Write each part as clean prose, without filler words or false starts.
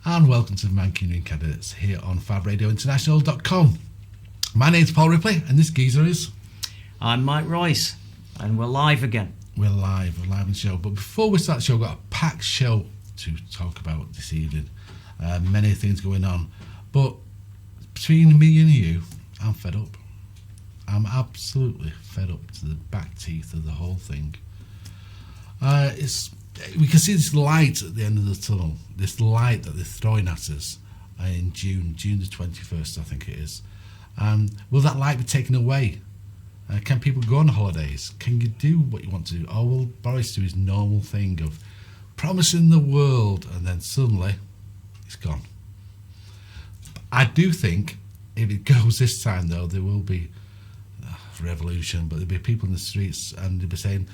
and welcome to the Mancunian Candidates here on FabRadioInternational.com. My name's Paul Ripley, and this geezer is... I'm Mike Royce, and we're live again. We're live on the show. But before we start the show, we've got a packed show to talk about this evening. Many things going on. But between me and you, I'm fed up. I'm absolutely fed up to the back teeth of the whole thing. We can see this light at the end of the tunnel, this light that they're throwing at us in June the 21st, I think it is. Will that light be taken away? Can people go on holidays? Can you do what you want to do? Or will Boris do his normal thing of promising the world and then suddenly it's gone? I do think if it goes this time, though, there will be a revolution, but there'll be people in the streets and they'll be saying,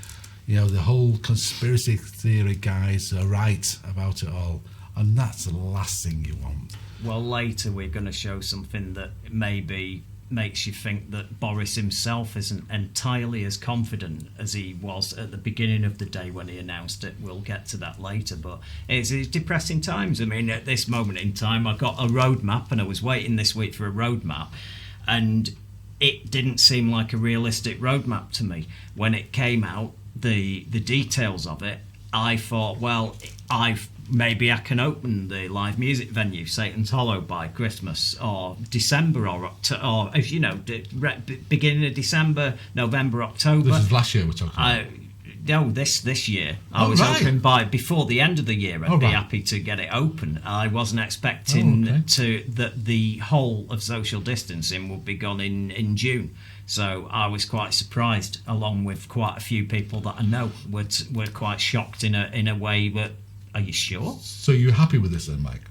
you know, the whole conspiracy theory guys are right about it all, and that's the last thing you want. Well, later we're going to show something that maybe makes you think that Boris himself isn't entirely as confident as he was at the beginning of the day when he announced it. We'll get to that later, but it's depressing times. I mean, at this moment in time, I got a roadmap, and I was waiting this week for a roadmap, and it didn't seem like a realistic roadmap to me. When it came out, the details of it, I thought, well, maybe I can open the live music venue, Satan's Hollow, by Christmas or December or as you know, beginning of December, November, October. This is last year we're talking about. No, this year. I was hoping before the end of the year I'd be happy to get it open. I wasn't expecting that the whole of social distancing would be gone in June. So I was quite surprised, along with quite a few people that I know were quite shocked in a way. But are you sure? So you're happy with this then, Mike?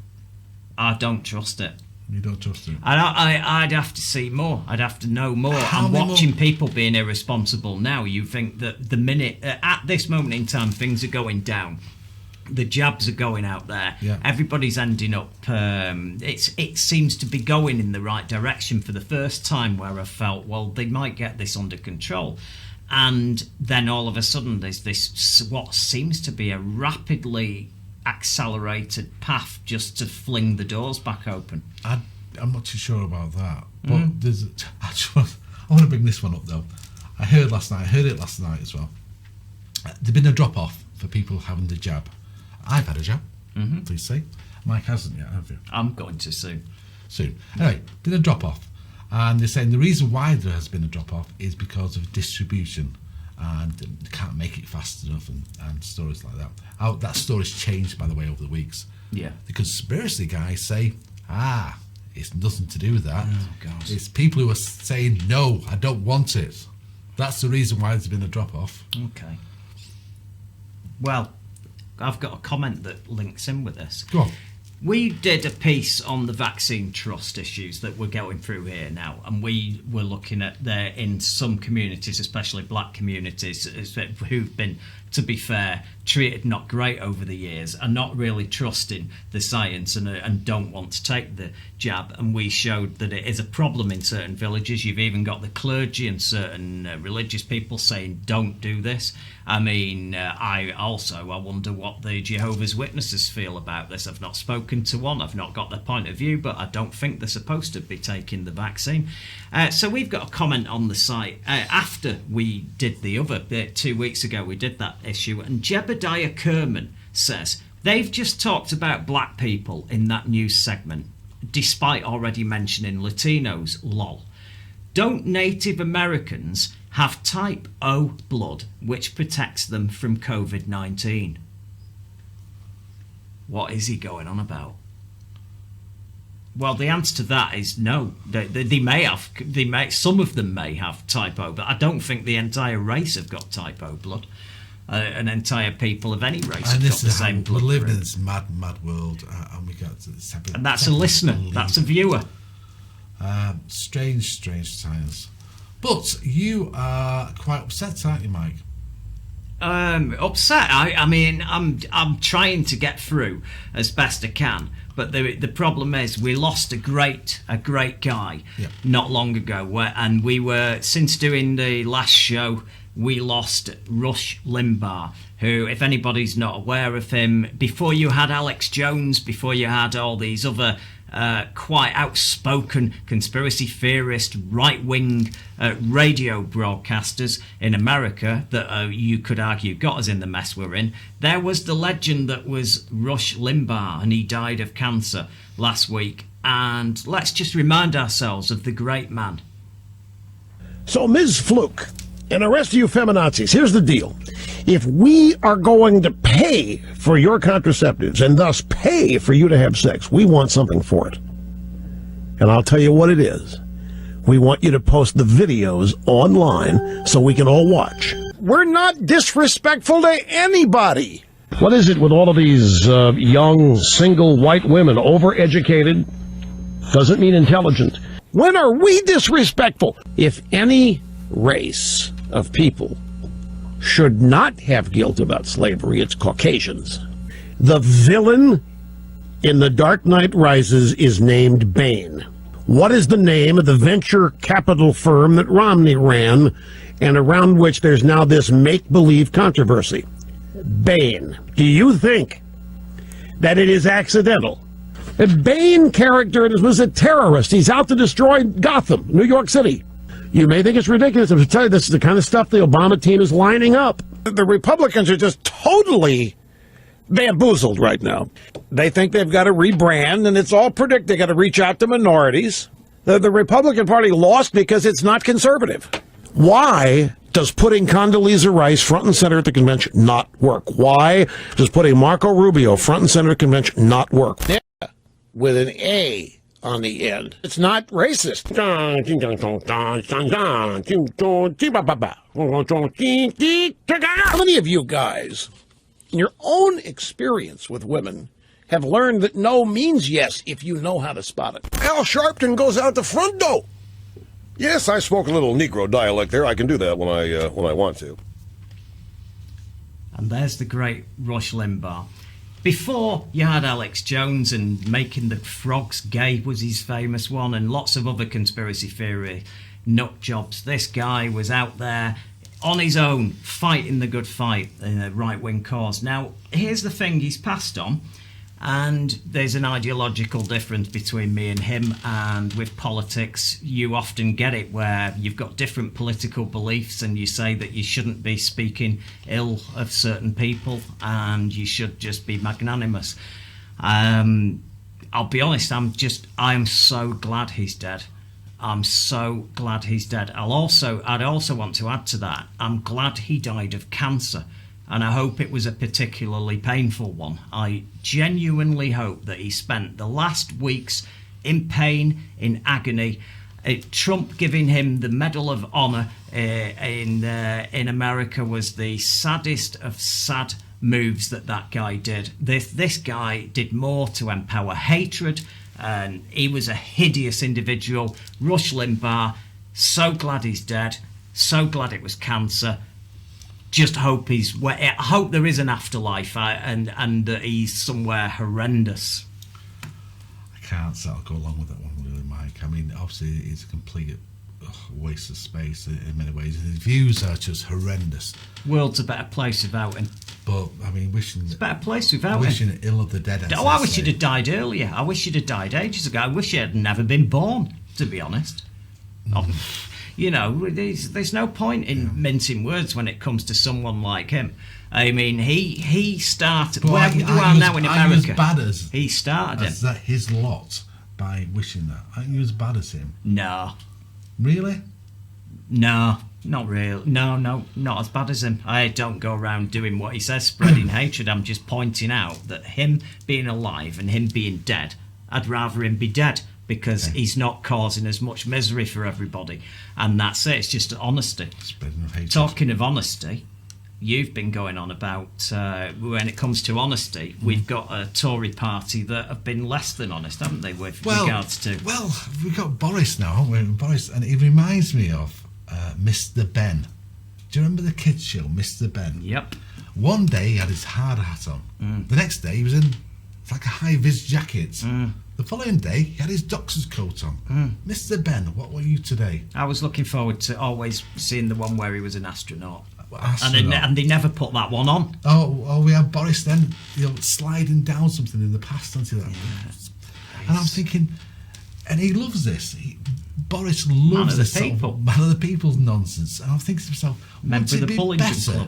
I don't trust it. You don't trust it? I'd have to see more. I'd have to know more. I'm watching people being irresponsible now. You think that the minute, at this moment in time, things are going down. The jabs are going out there. Yeah. Everybody's ending up... it seems to be going in the right direction for the first time, where I felt, well, they might get this under control. And then all of a sudden there's this, what seems to be a rapidly accelerated path just to fling the doors back open. I'm not too sure about that. But I want to bring this one up, though. I heard it last night as well. There's been a drop-off for people having the jab. I've had a jab, please say. Mike hasn't yet, have you? I'm going to soon. Anyway, been a drop-off. And they're saying the reason why there has been a drop-off is because of distribution. And they can't make it fast enough and stories like that. That story's changed, by the way, over the weeks. Yeah. The conspiracy guys say, it's nothing to do with that. Oh, gosh. It's people who are saying, no, I don't want it. That's the reason why there's been a drop-off. Okay. Well, I've got a comment that links in with this. Go on. We did a piece on the vaccine trust issues that we're going through here now, and we were looking at there in some communities, especially black communities, who've been, to be fair, treated not great over the years, are not really trusting the science and don't want to take the jab. And we showed that it is a problem in certain villages. You've even got the clergy and certain religious people saying don't do this. I mean, I wonder what the Jehovah's Witnesses feel about this. I've not spoken to one, I've not got their point of view, but I don't think they're supposed to be taking the vaccine. So we've got a comment on the site after we did the other 2 weeks ago. We did that issue, and Jebediah Kerman says they've just talked about black people in that news segment, despite already mentioning Latinos. Lol. Don't Native Americans have type O blood which protects them from COVID-19? What is he going on about? Well, the answer to that is no. They may have. Some of them may have type O, but I don't think the entire race have got type O blood. An entire people of any race have got the same blood. We're living in this mad world, and we got this type of... And that's a listener. That's a viewer. Strange times. But you are quite upset, aren't you, Mike? Upset. I mean, I'm trying to get through as best I can. But the problem is we lost a great guy not long ago, and we were, since doing the last show, we lost Rush Limbaugh, who, if anybody's not aware of him, before you had Alex Jones, before you had all these other quite outspoken conspiracy theorist, right-wing radio broadcasters in America that you could argue got us in the mess we're in, there was the legend that was Rush Limbaugh, and he died of cancer last week. And let's just remind ourselves of the great man. So, Ms. Fluke, and the rest of you feminazis, here's the deal. If we are going to pay for your contraceptives and thus pay for you to have sex, we want something for it. And I'll tell you what it is. We want you to post the videos online so we can all watch. We're not disrespectful to anybody. What is it with all of these young, single white women, overeducated? Doesn't mean intelligent. When are we disrespectful? If any race of people should not have guilt about slavery, it's Caucasians. The villain in The Dark Knight Rises is named Bane. What is the name of the venture capital firm that Romney ran and around which there's now this make-believe controversy? Bane. Do you think that it is accidental? A Bane character was a terrorist. He's out to destroy Gotham, New York City. You may think it's ridiculous. I'm tell you, this is the kind of stuff the Obama team is lining up. The Republicans are just totally bamboozled right now. They think they've got to rebrand, and it's all predicted. They got to reach out to minorities. The Republican Party lost because it's not conservative. Why does putting Condoleezza Rice front and center at the convention not work? Why does putting Marco Rubio front and center at the convention not work? With an A on the end. It's not racist. How many of you guys, in your own experience with women, have learned that no means yes if you know how to spot it? Al Sharpton goes out the front door. Yes, I spoke a little Negro dialect there. I can do that when I want to. And there's the great Rush Limbaugh. Before, you had Alex Jones, and making the frogs gay was his famous one, and lots of other conspiracy theory nut jobs. This guy was out there on his own, fighting the good fight in a right-wing cause. Now, here's the thing he's passed on, and there's an ideological difference between me and him, and with politics, you often get it where you've got different political beliefs and you say that you shouldn't be speaking ill of certain people and you should just be magnanimous. I'll be honest, I'm so glad he's dead. I'm so glad he's dead. I'd also want to add to that, I'm glad he died of cancer. And I hope it was a particularly painful one. I genuinely hope that he spent the last weeks in pain, in agony. Trump giving him the Medal of Honor in America was the saddest of sad moves that guy did. This guy did more to empower hatred, and he was a hideous individual. Rush Limbaugh, so glad he's dead. So glad it was cancer. Just hope I hope there is an afterlife and that he's somewhere horrendous. I can't go along with that one, really, Mike. I mean, obviously, it's a complete waste of space in many ways. His views are just horrendous. World's a better place without him. But, I mean, it's a better place without him. Wishing ill of the dead. I wish he'd have died earlier. I wish he'd have died ages ago. I wish he had never been born, to be honest. You know, there's no point in mincing words when it comes to someone like him. I mean, he started where we are now in America. He started it. Is that his lot by wishing that? I think he was as bad as him. No. Really? No, not real. No, not as bad as him. I don't go around doing what he says, spreading hatred. I'm just pointing out that him being alive and him being dead, I'd rather him be dead. Because he's not causing as much misery for everybody. And that's it. It's just honesty. Talking of honesty, you've been going on about, when it comes to honesty, we've got a Tory party that have been less than honest, haven't they, with regards to... Well, we've got Boris now, haven't we? Boris, and he reminds me of Mr. Ben. Do you remember the kids' show, Mr. Ben? Yep. One day he had his hard hat on. The next day he was in like a high-vis jacket. The following day, he had his doctor's coat on. Mr. Ben, what were you today? I was looking forward to always seeing the one where he was an astronaut. And they never put that one on. Oh, we had Boris then, sliding down something in the past onto that. And I'm thinking, and he loves this. Boris loves this sort of man of the people's nonsense. And I'm thinking to myself, wouldn't it be better?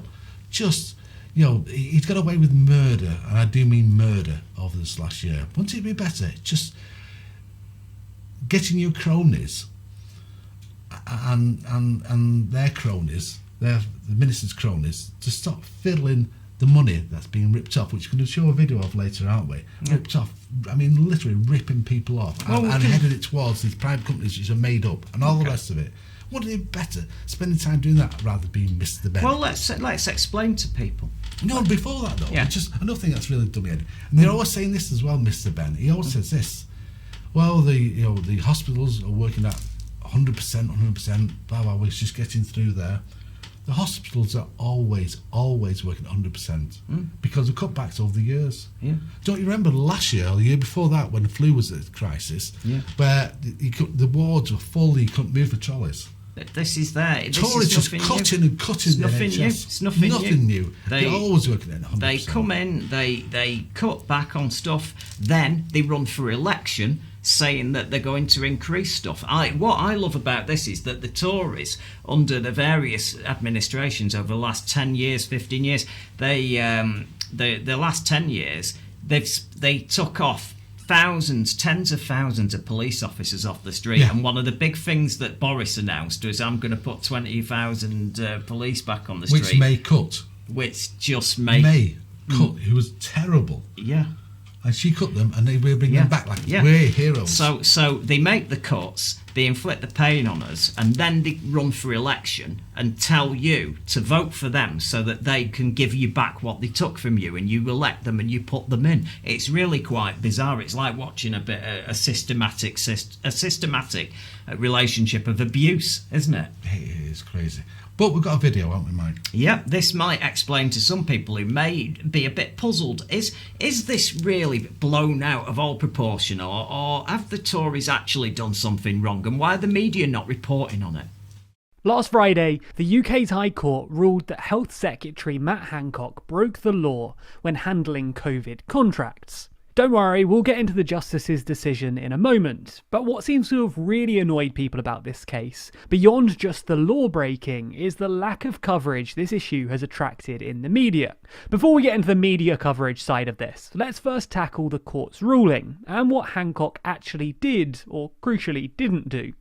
Just, he's got away with murder, and I do mean murder over this last year. Wouldn't it be better just getting your cronies and their cronies, the minister's cronies, to stop fiddling the money that's being ripped off, which we're going to show a video of later, aren't we? Yeah. Ripped off, I mean, literally ripping people off and heading it towards these private companies which are made up and all the rest of it. Wouldn't it be better spending time doing that rather than being Mr. Ben? Well, let's explain to people. No, before that though, just another thing that's really done me head. And they're always saying this as well, Mr. Ben. He always says this. Well, the hospitals are working at 100%, blah blah. We're just getting through there. The hospitals are always working 100% because of cutbacks over the years. Yeah. Don't you remember last year or the year before that when the flu was a crisis, where the wards were full, you couldn't move the trolleys? This is there. Tory just cutting and cutting the NHS. It's nothing new. They're always working at 100%. They come in, they cut back on stuff, then they run for election saying that they're going to increase stuff. What I love about this is that the Tories, under the various administrations over the last 10 years, 15 years, the last 10 years, they took off tens of thousands of police officers off the street. And one of the big things that Boris announced was, I'm going to put 20,000 police back on the street. Which May cut. Which just May cut. It was terrible. Yeah. And she cut them, and they were bringing them back like we're heroes. So they make the cuts, they inflict the pain on us, and then they run for election and tell you to vote for them so that they can give you back what they took from you, and you elect them and you put them in. It's really quite bizarre. It's like watching a systematic relationship of abuse, isn't it? It is crazy. But we've got a video, haven't we, Mike? Yeah, this might explain to some people who may be a bit puzzled. Is this really blown out of all proportion, or have the Tories actually done something wrong, and why are the media not reporting on it? Last Friday, the UK's High Court ruled that Health Secretary Matt Hancock broke the law when handling COVID contracts. Don't worry, we'll get into the Justice's decision in a moment, but what seems to have really annoyed people about this case, beyond just the law breaking, is the lack of coverage this issue has attracted in the media. Before we get into the media coverage side of this, let's first tackle the court's ruling, and what Hancock actually did, or crucially didn't do.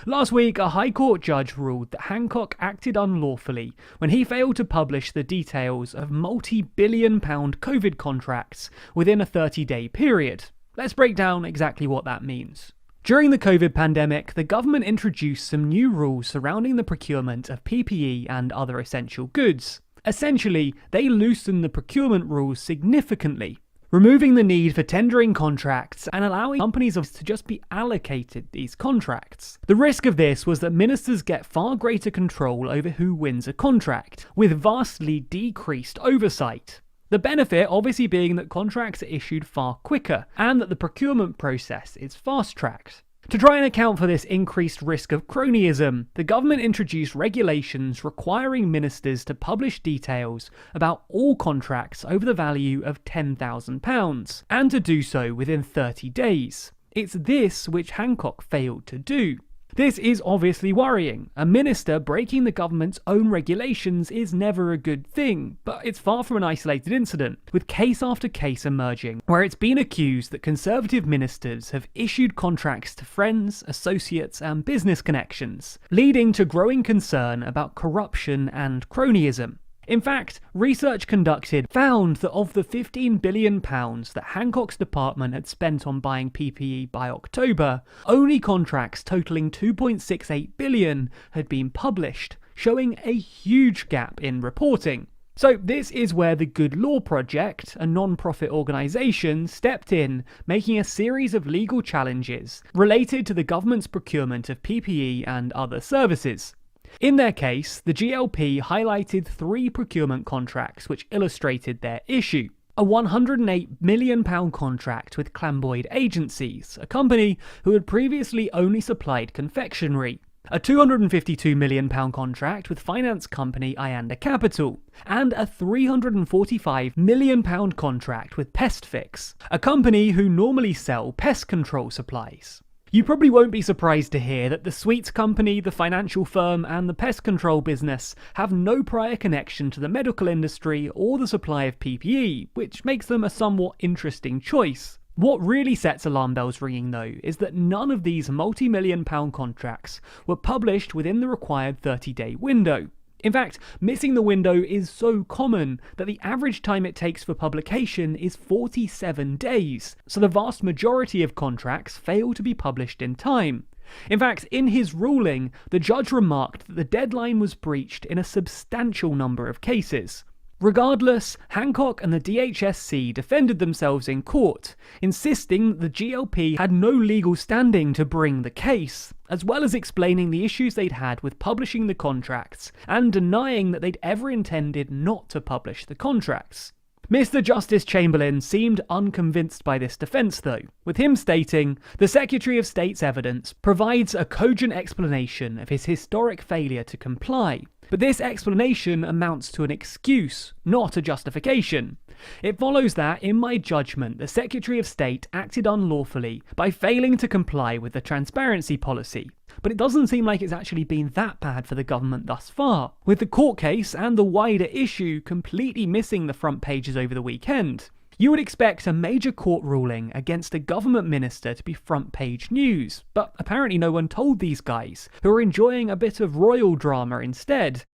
Last week, a High Court judge ruled that Hancock acted unlawfully when he failed to publish the details of multi-billion-pound COVID contracts within a 30-day period. Let's break down exactly what that means. During the COVID pandemic, the government introduced some new rules surrounding the procurement of PPE and other essential goods. Essentially, they loosened the procurement rules significantly, removing the need for tendering contracts and allowing companies to just be allocated these contracts. The risk of this was that ministers get far greater control over who wins a contract, with vastly decreased oversight. The benefit obviously being that contracts are issued far quicker, and that the procurement process is fast-tracked. To try and account for this increased risk of cronyism, the government introduced regulations requiring ministers to publish details about all contracts over the value of £10,000, and to do so within 30 days. It's this which Hancock failed to do. This is obviously worrying. A minister breaking the government's own regulations is never a good thing, but it's far from an isolated incident, with case after case emerging where it's been accused that Conservative ministers have issued contracts to friends, associates and business connections, leading to growing concern about corruption and cronyism. In fact, research conducted found that of the £15 billion that Hancock's department had spent on buying PPE by October, only contracts totalling £2.68 billion had been published, showing a huge gap in reporting. So this is where the Good Law Project, a non-profit organisation, stepped in, making a series of legal challenges related to the government's procurement of PPE and other services. In their case, the GLP highlighted 3 procurement contracts which illustrated their issue. A £108 million contract with Clamboyd Agencies, a company who had previously only supplied confectionery. a £252 million contract with finance company Ianda Capital, and a £345 million contract with PestFix, a company who normally sell pest control supplies. You probably won't be surprised to hear that the sweets company, the financial firm, and the pest control business have no prior connection to the medical industry or the supply of PPE, which makes them a somewhat interesting choice. What really sets alarm bells ringing though is that none of these multi-million pound contracts were published within the required 30-day window. In fact, missing the window is so common that the average time it takes for publication is 47 days, so the vast majority of contracts fail to be published in time. In fact, in his ruling, the judge remarked that the deadline was breached in a substantial number of cases. Regardless, Hancock and the DHSC defended themselves in court, insisting that the GLP had no legal standing to bring the case, as well as explaining the issues they'd had with publishing the contracts, and denying that they'd ever intended not to publish the contracts. Mr. Justice Chamberlain seemed unconvinced by this defence though, with him stating, "The Secretary of State's evidence provides a cogent explanation of his historic failure to comply, but this explanation amounts to an excuse, not a justification. It follows that, in my judgment, the Secretary of State acted unlawfully by failing to comply with the transparency policy. But it doesn't seem like it's actually been that bad for the government thus far, with the court case and the wider issue completely missing the front pages over the weekend. You would expect a major court ruling against a government minister to be front page news, but apparently no one told these guys, who are enjoying a bit of royal drama instead."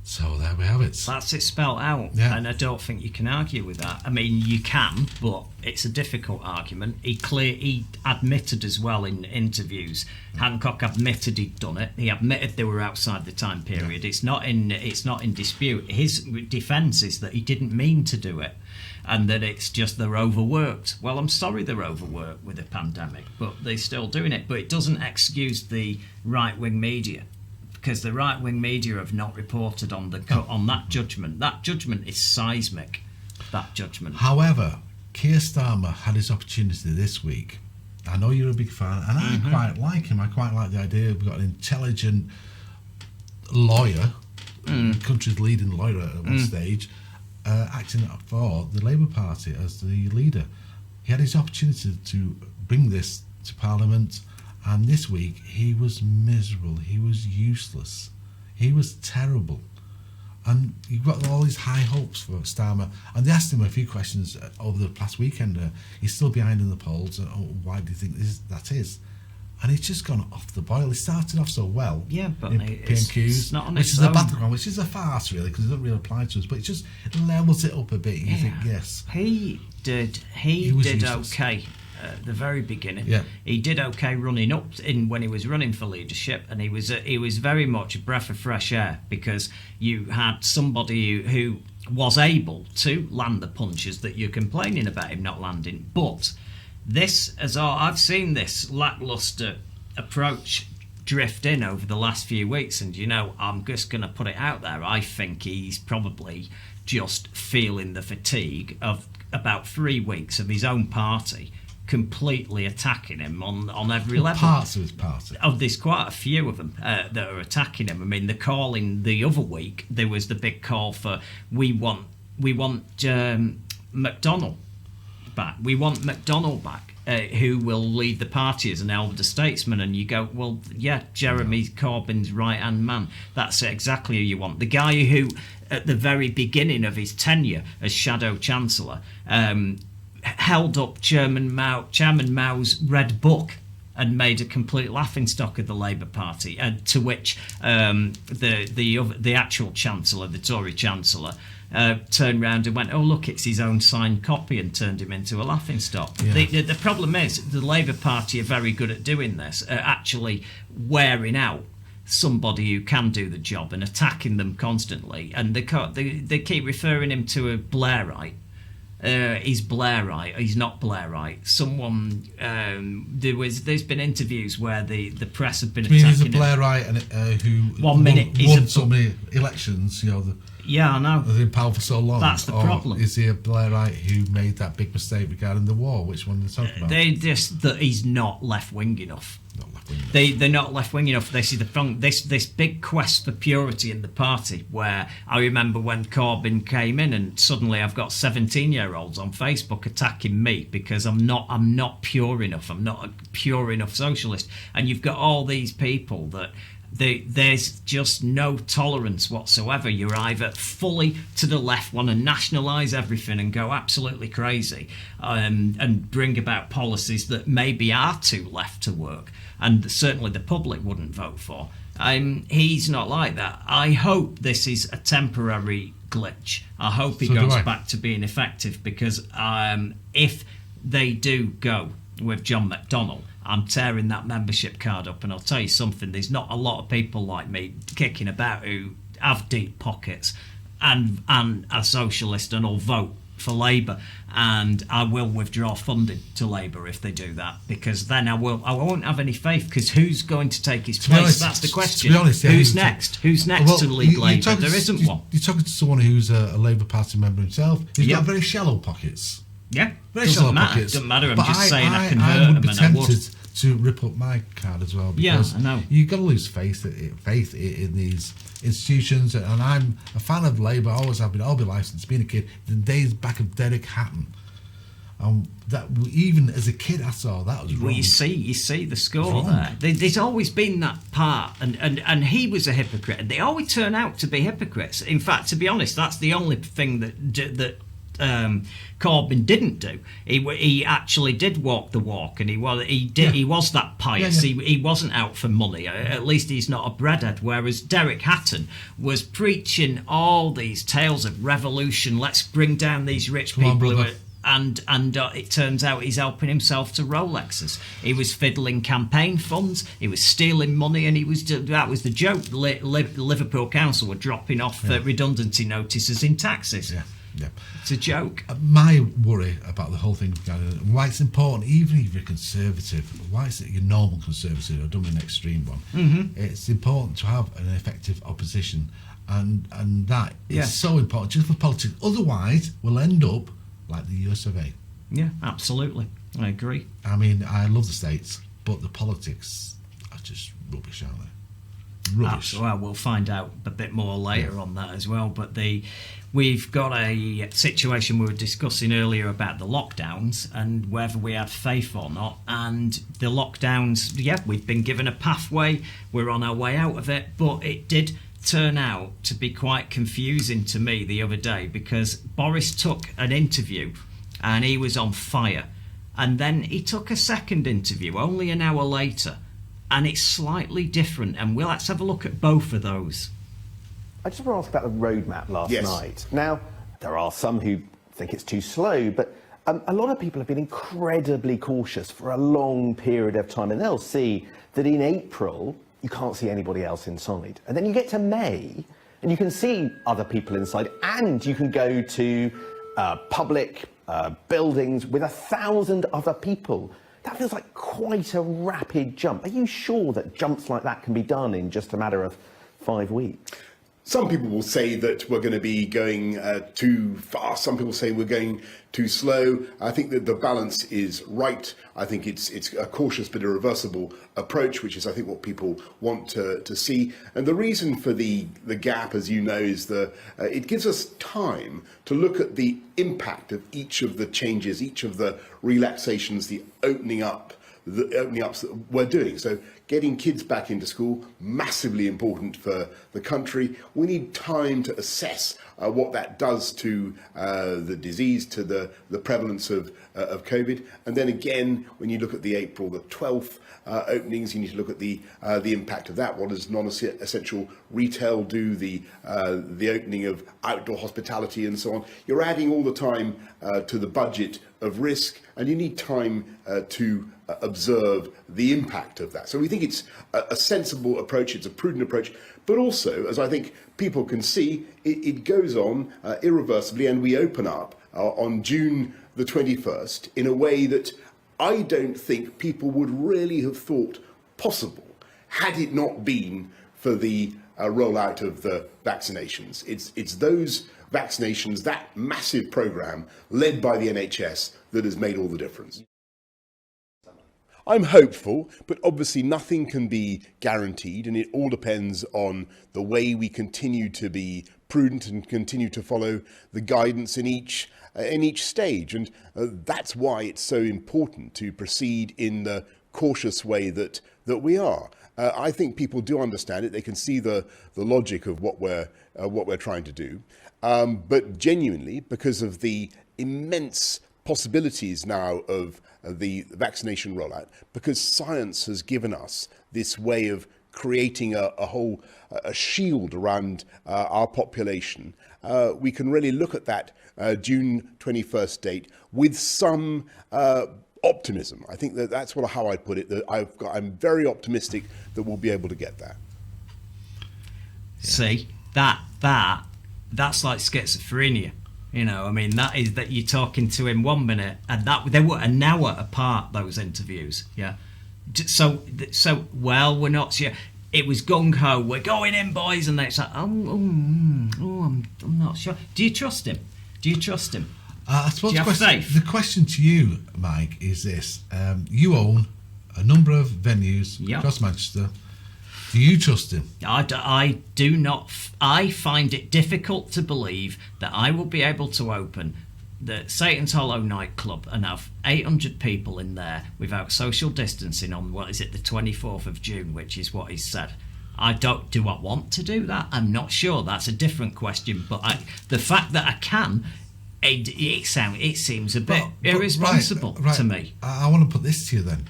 So there we have it. That's it spelled out, Yeah. and I don't think you can argue with that. I mean, you can, but it's a difficult argument. He admitted as well in interviews. Hancock admitted he'd done it. He admitted they were outside the time period. It's not in dispute. His defence is that he didn't mean to do it, and that it's just they're overworked. Well, I'm sorry they're overworked with the pandemic, but they're still doing it. But it doesn't excuse the right-wing media, because the right-wing media have not reported on that judgment. That judgment is seismic, that judgment. However, Keir Starmer had his opportunity this week. I know you're a big fan, and I quite like him. I quite like the idea. We've got an intelligent lawyer, the country's leading lawyer at one stage, acting for the Labour Party as the leader. He had his opportunity to bring this to Parliament, and this week he was miserable. He was useless. He was terrible. And you've got all these high hopes for Starmer. And they asked him a few questions over the past weekend. He's still behind in the polls. Why do you think that is? And he's just gone off the boil. He started off so well. Yeah, but in it's not on which its is a own. battleground, which is a farce really, because it doesn't really apply to us. But it just levels it up a bit. You think, yes. He did useless. okay at the very beginning. Yeah. He did okay running up when he was running for leadership, and he was very much a breath of fresh air, because you had somebody who was able to land the punches that you're complaining about him not landing. But I've seen this lackluster approach drift in over the last few weeks, and I'm just going to put it out there. I think he's probably just feeling the fatigue of about 3 weeks of his own party completely attacking him on every level. Parts of his party. Oh, there's quite a few of them that are attacking him. I mean, the call in the other week, there was the big call for we want McDonnell back. We want McDonnell back, who will lead the party as an elder statesman. And you go, well, yeah, Jeremy Corbyn's right-hand man. That's exactly who you want. The guy who, at the very beginning of his tenure as Shadow Chancellor, held up Chairman Mao's Red Book and made a complete laughingstock of the Labour Party, and to which the actual Chancellor, the Tory Chancellor, turned round and went, "Oh look, it's his own signed copy," and turned him into a laughingstock. Yeah. The problem is the Labour Party are very good at doing this, actually wearing out somebody who can do the job and attacking them constantly, and they keep referring him to a Blairite. He's Blairite. He's not Blairite. Someone there's been interviews where the press have been attacking he's a him. Blairite and who won so many elections. Yeah, I know. Was in power for so long. That's the problem. Is he a Blairite who made that big mistake regarding the war? Which one are they talking about? They just that he's not left wing enough. left-wing enough. They're not left-wing enough. They see this big quest for purity in the party, where I remember when Corbyn came in and suddenly I've got 17-year-olds on Facebook attacking me because I'm not pure enough. I'm not a pure enough socialist. And you've got all these people that there's just no tolerance whatsoever. You're either fully to the left, want to nationalise everything and go absolutely crazy, and bring about policies that maybe are too left to work, and certainly the public wouldn't vote for. He's not like that. I hope this is a temporary glitch. I hope he goes back to being effective, because if they do go with John McDonnell, I'm tearing that membership card up. And I'll tell you something, there's not a lot of people like me kicking about who have deep pockets and are socialist and will vote for Labour, and I will withdraw funding to Labour if they do that, because then I won't have any faith, because who's going to take his place? Honest, that's the question. To be honest, yeah, who's next to lead Labour? There isn't one. You're talking to someone who's a Labour Party member himself. He's got very shallow pockets. Yeah, Very shallow pockets. Doesn't matter. I'm but just saying I can I hurt would them, be and I would. tempted to rip up my card as well, because I know. you've got to lose faith in these institutions. And I'm a fan of Labour, always have been, all my life since being a kid. The days back of Derek Hatton, that even as a kid I saw that was wrong. Well, you see the score there. There's always been that part, and he was a hypocrite. And they always turn out to be hypocrites. In fact, to be honest, that's the only thing that Corbyn didn't do. He actually did walk the walk, and he was that pious. Yeah. He wasn't out for money. At least he's not a breadhead. Whereas Derek Hatton was preaching all these tales of revolution. Let's bring down these rich people and it turns out he's helping himself to Rolexes. He was fiddling campaign funds, he was stealing money, and that was the joke. Liverpool Council were dropping off redundancy notices in taxes. Yeah. It's a joke. My worry about the whole thing, why it's important, even if you're conservative, why is it your normal conservative, I don't mean an extreme one, it's important to have an effective opposition, and that is so important just for politics. Otherwise, we'll end up like the US of A. Yeah, absolutely. I agree. I mean, I love the States, but the politics are just rubbish, aren't they? Rubbish. Well, we'll find out a bit more later on that as well. But we've got a situation we were discussing earlier about the lockdowns and whether we had faith or not. And the lockdowns, we've been given a pathway. We're on our way out of it. But it did turn out to be quite confusing to me the other day, because Boris took an interview and he was on fire. And then he took a second interview only an hour later, and it's slightly different, and let's have a look at both of those. I just want to ask about the roadmap last night. Now, there are some who think it's too slow, but a lot of people have been incredibly cautious for a long period of time, and they'll see that in April you can't see anybody else inside. And then you get to May, and you can see other people inside, and you can go to public buildings with 1,000 other people. That feels like quite a rapid jump. Are you sure that jumps like that can be done in just a matter of 5 weeks? Some people will say that we're going to be going too fast. Some people say we're going too slow. I think that the balance is right. I think it's a cautious but irreversible approach, which is, I think, what people want to see. And the reason for the gap, as you know, is it gives us time to look at the impact of each of the changes, each of the relaxations, the opening ups that we're doing. So getting kids back into school, massively important for the country. We need time to assess what that does to the disease, to the prevalence of COVID. And then again, when you look at the April the 12th openings, you need to look at the impact of that. What does non-essential retail do? The opening of outdoor hospitality and so on. You're adding all the time to the budget of risk, and you need time to observe the impact of that. So we think it's a sensible approach, it's a prudent approach, but also, as I think people can see, it goes on irreversibly, and we open up on June the 21st in a way that I don't think people would really have thought possible had it not been for the rollout of the vaccinations. It's those vaccinations, that massive programme led by the NHS, that has made all the difference. I'm hopeful, but obviously nothing can be guaranteed, and it all depends on the way we continue to be prudent and continue to follow the guidance in each stage. And that's why it's so important to proceed in the cautious way that we are. I think people do understand it. They can see the logic of what we're trying to do. But genuinely, because of the immense possibilities now of the vaccination rollout, because science has given us this way of creating a shield around our population, we can really look at that June 21st date with some optimism. I think that's how I'd put it. That I'm very optimistic that we'll be able to get there. See, that's like schizophrenia. You know, I mean, that is that you're talking to him 1 minute, and that they were an hour apart, those interviews. Yeah. So well, we're not sure. It was gung ho. We're going in, boys, and it's like, I'm not sure. Do you trust him? I suppose do you have faith? The question to you, Mike, is this: you own a number of venues across Manchester. Do you trust him? I do not. I find it difficult to believe that I will be able to open the Satan's Hollow nightclub and have 800 people in there without social distancing on, what is it, the 24th of June, which is what he said. Do I want to do that? I'm not sure. That's a different question. But the fact that I can, it seems a bit irresponsible to me. I want to put this to you then.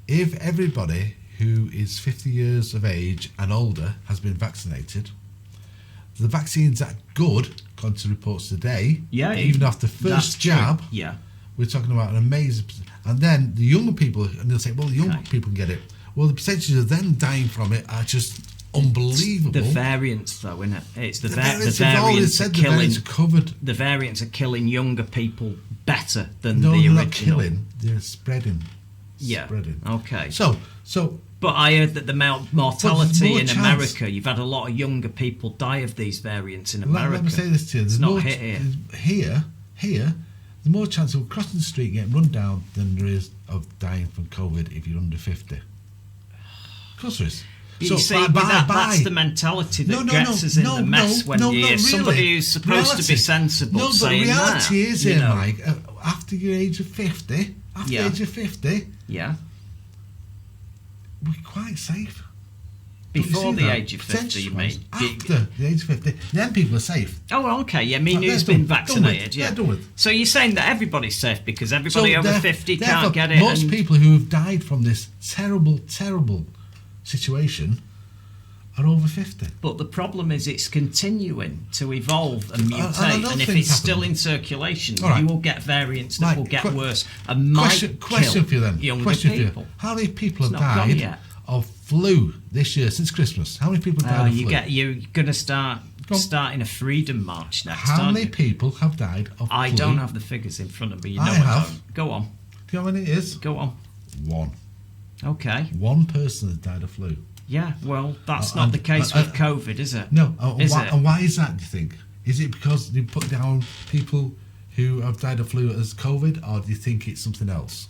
If everybody who is 50 years of age and older has been vaccinated, the vaccine's that good, according to reports today, even after the first jab, we're talking about an amazing. And then the younger people, and they'll say, well, the younger people can get it. Well, the percentages of them dying from it are just unbelievable. The variants, though, isn't it? It's the variants are killing younger people better than the original. They're not killing, they're spreading. Yeah. Okay. So. But I heard that the mortality in America, you've had a lot of younger people die of these variants in America. Let me say this to you. It's not hit here. Here, there's more chance of crossing the street and getting run down than there is of dying from COVID if you're under 50. Of course there is. You see, that's the mentality that gets us in the mess when you hear somebody who's supposed to be sensible saying that. No, but reality is here, Mike, after the age of 50, we're quite safe. Before the age of 50, you mean? After the age of 50, then people are safe. Oh, okay. Yeah, I mean, who's been vaccinated? Yeah, done with. So you're saying that everybody's safe because everybody over 50 can't get it? Most people who have died from this terrible, terrible situation are over 50. But the problem is it's continuing to evolve and mutate, and if it's still in circulation, you will get variants that will get worse and might question for you then. Younger people. How many people have died of flu this year since Christmas? How many people have died of flu? You're going to starting a freedom march next. How many people have died of flu? I don't have the figures in front of me. I have. Go on. Do you know how many it is? Go on. 1. Okay. 1 person has died of flu. Yeah, well, that's not the case with COVID, is it? No. And why is that, do you think? Is it because you put down people who have died of flu as COVID, or do you think it's something else?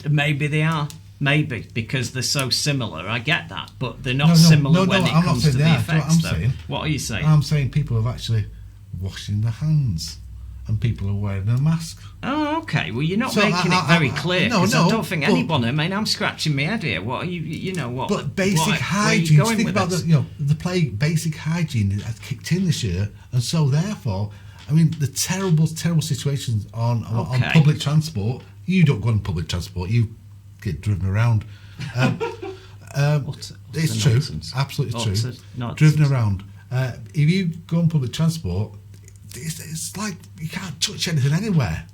Maybe they are. Maybe, because they're so similar. I get that, but they're not similar when it comes to the effects, though. What are you saying? I'm saying people have actually washing their hands, and people are wearing a mask. Oh, okay. Well, you're not making it very clear. I don't think anyone. I mean, I'm scratching my head here. What are you know what? But basic hygiene. Think about the plague. Basic hygiene has kicked in this year, and so therefore, I mean, the terrible situations on public transport. You don't go on public transport. You get driven around. It's true. Nonsense? Absolutely true. Driven around. If you go on public transport, it's like you can't touch anything anywhere.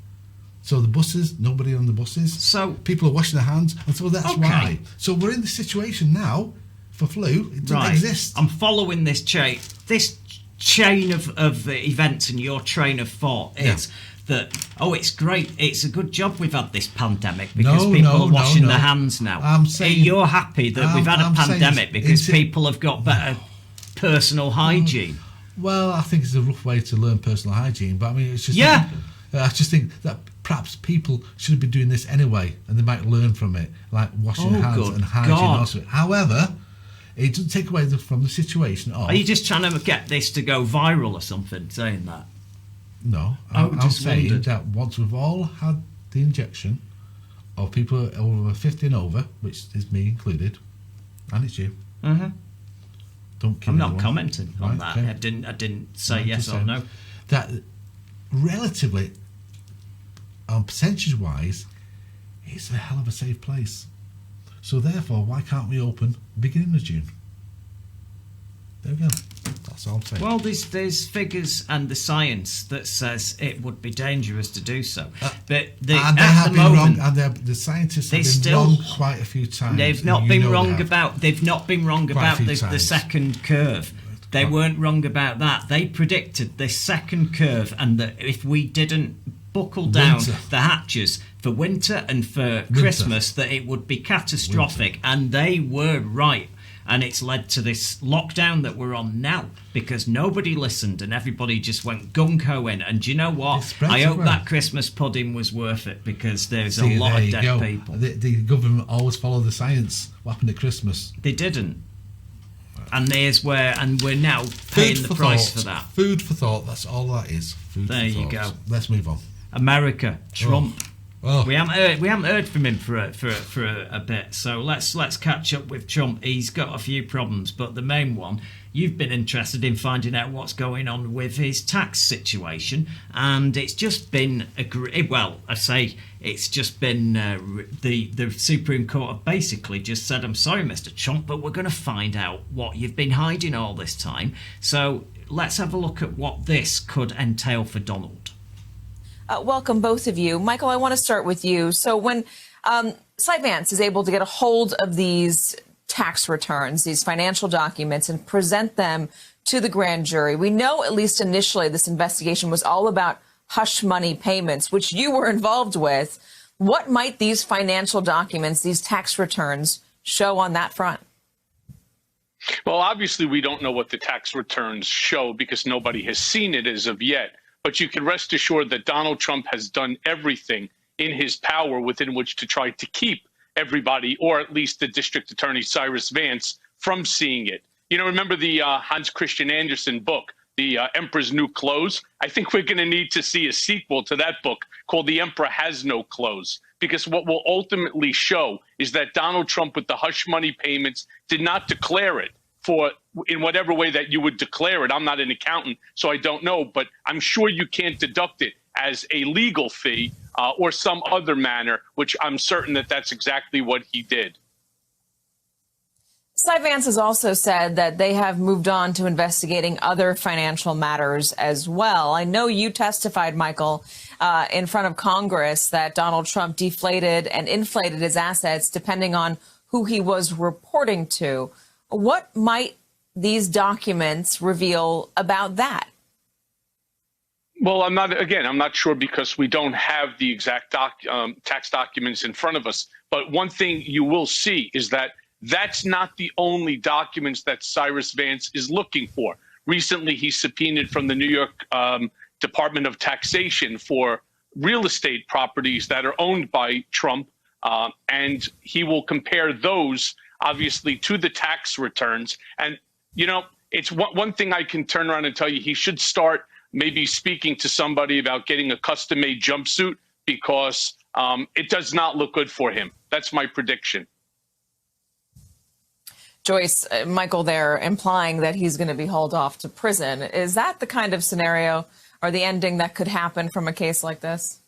So the buses, nobody on the buses. So people are washing their hands, and so that's why. So we're in the situation now for flu. It doesn't exist. I'm following this chain of events, and your train of thought is that it's great. It's a good job we've had this pandemic because people are washing their hands now. I'm saying you're happy that we've had a pandemic because people have got better personal hygiene. Well, I think it's a rough way to learn personal hygiene, but I mean, it's just I just think that perhaps people shouldn't be doing this anyway, and they might learn from it, like washing hands and hygiene. Also, however, it doesn't take away from the situation. Are you just trying to get this to go viral or something, saying that? No, I'm saying that once we've all had the injection, of people over 50 and over, which is me included, and it's you. Mm-hmm. I'm not commenting on that. Okay. I didn't say yes or no. That relatively, percentage-wise, it's a hell of a safe place. So therefore, why can't we open beginning of June? There we go. That's all I'm saying. Well, there's figures and the science that says it would be dangerous to do so. But the scientists have been wrong quite a few times. They've not been wrong about the second curve. They weren't wrong about that. They predicted this second curve, and that if we didn't buckle down the hatches for winter and for Christmas, that it would be catastrophic. And they were right. And it's led to this lockdown that we're on now because nobody listened and everybody just went gung-ho in. And do you know what? I hope that Christmas pudding was worth it because there's a lot of dead people. The government always follow the science. What happened at Christmas? They didn't. And we're now paying the price for that. Food for thought, that's all that is. There you go. Let's move on. America, Trump. Oh. We haven't heard from him for a bit, so let's catch up with Trump. He's got a few problems, but the main one, you've been interested in finding out what's going on with his tax situation, and it's just been the Supreme Court have basically just said, I'm sorry, Mr. Trump, but we're going to find out what you've been hiding all this time. So let's have a look at what this could entail for Donald. Welcome, both of you. Michael, I want to start with you. So when Cy Vance is able to get a hold of these tax returns, these financial documents, and present them to the grand jury, we know at least initially this investigation was all about hush money payments, which you were involved with. What might these financial documents, these tax returns, show on that front? Well, obviously, we don't know what the tax returns show because nobody has seen it as of yet. But you can rest assured that Donald Trump has done everything in his power within which to try to keep everybody, or at least the district attorney Cyrus Vance, from seeing it. You know, remember the Hans Christian Andersen book, The Emperor's New Clothes? I think we're going to need to see a sequel to that book called The Emperor Has No Clothes, because what will ultimately show is that Donald Trump, with the hush money payments, did not declare it in whatever way that you would declare it. I'm not an accountant, so I don't know, but I'm sure you can't deduct it as a legal fee or some other manner, which I'm certain that that's exactly what he did. Cy Vance has also said that they have moved on to investigating other financial matters as well. I know you testified, Michael, in front of Congress that Donald Trump deflated and inflated his assets depending on who he was reporting to. What might these documents reveal about that? Well, I'm not sure because we don't have the exact tax documents in front of us. But one thing you will see is that that's not the only documents that Cyrus Vance is looking for. Recently, he subpoenaed from the New York Department of Taxation for real estate properties that are owned by Trump, and he will compare those obviously to the tax returns. And, you know, it's one thing I can turn around and tell you, he should start maybe speaking to somebody about getting a custom-made jumpsuit because it does not look good for him. That's my prediction. Joyce, Michael there implying that he's going to be hauled off to prison. Is that the kind of scenario or the ending that could happen from a case like this?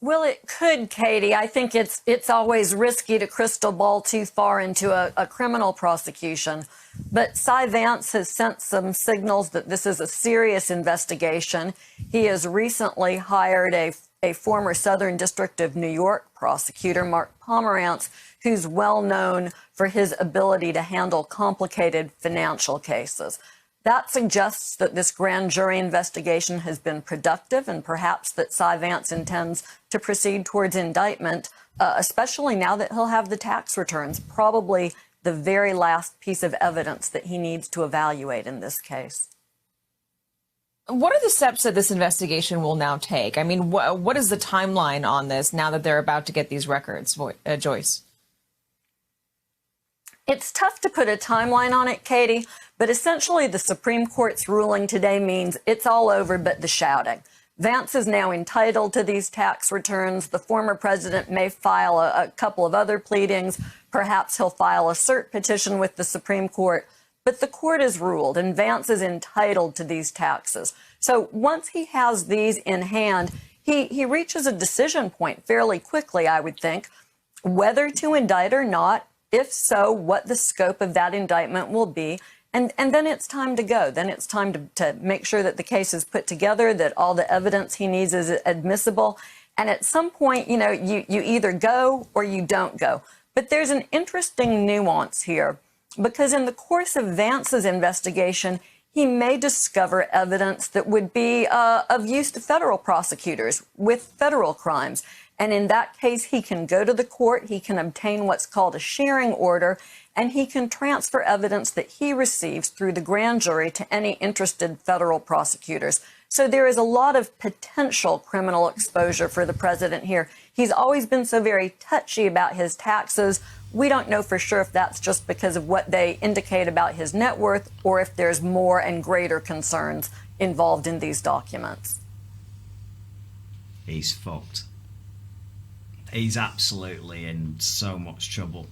Well, it could, Katie. I think it's always risky to crystal ball too far into a criminal prosecution. But Cy Vance has sent some signals that this is a serious investigation. He has recently hired a former Southern District of New York prosecutor, Mark Pomerantz, who's well known for his ability to handle complicated financial cases. That suggests that this grand jury investigation has been productive and perhaps that Cy Vance intends to proceed towards indictment, especially now that he'll have the tax returns, probably the very last piece of evidence that he needs to evaluate in this case. What are the steps that this investigation will now take? I mean, what is the timeline on this now that they're about to get these records, Joyce? It's tough to put a timeline on it, Katie, but essentially the Supreme Court's ruling today means it's all over but the shouting. Vance is now entitled to these tax returns. The former president may file a couple of other pleadings. Perhaps he'll file a cert petition with the Supreme Court. But the court has ruled, and Vance is entitled to these taxes. So once he has these in hand, he reaches a decision point fairly quickly, I would think, whether to indict or not. If so, what the scope of that indictment will be. And then it's time to go. Then it's time to make sure that the case is put together, that all the evidence he needs is admissible. And at some point, you know, you either go or you don't go. But there's an interesting nuance here, because in the course of Vance's investigation, he may discover evidence that would be of use to federal prosecutors with federal crimes. And in that case, he can go to the court, he can obtain what's called a sharing order, and he can transfer evidence that he receives through the grand jury to any interested federal prosecutors. So there is a lot of potential criminal exposure for the president here. He's always been so very touchy about his taxes. We don't know for sure if that's just because of what they indicate about his net worth or if there's more and greater concerns involved in these documents. He's fucked. He's absolutely in so much trouble.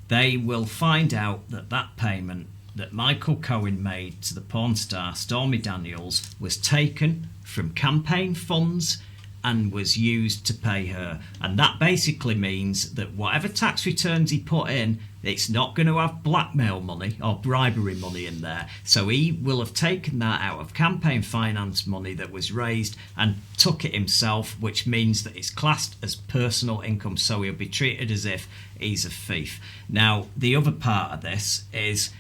They will find out that that payment that Michael Cohen made to the porn star Stormy Daniels was taken from campaign funds and was used to pay her. And that basically means that whatever tax returns he put in, it's not going to have blackmail money or bribery money in there. So he will have taken that out of campaign finance money that was raised and took it himself, which means that it's classed as personal income. So he'll be treated as if he's a thief. Now, the other part of this is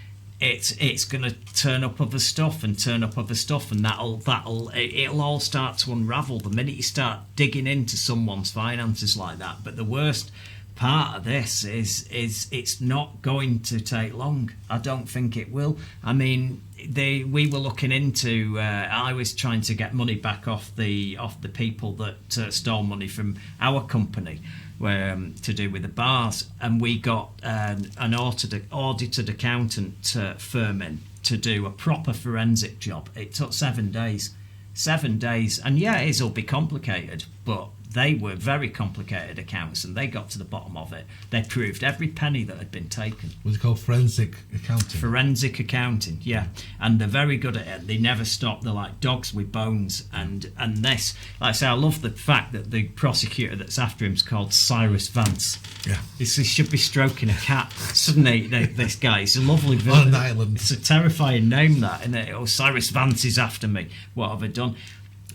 it's going to turn up other stuff, and it'll all start to unravel the minute you start digging into someone's finances like that. But the worst part of this is it's not going to take long. I don't think it will. I mean, we were looking into. I was trying to get money back off the people that stole money from our company, to do with the bars, and we got an audited accountant firm in to do a proper forensic job. It took 7 days. 7 days, and yeah, it'll be complicated, but they were very complicated accounts, and they got to the bottom of it. They proved every penny that had been taken. What's it called? Forensic accounting? Forensic accounting, yeah. And they're very good at it. They never stop. They're like dogs with bones. And this, like I say, I love the fact that the prosecutor that's after him is called Cyrus Vance. Yeah. He should be stroking a cat. Suddenly, this guy, he's a lovely villain. On an island. It's a terrifying name, that, isn't it? Oh, Cyrus Vance is after me. What have I done?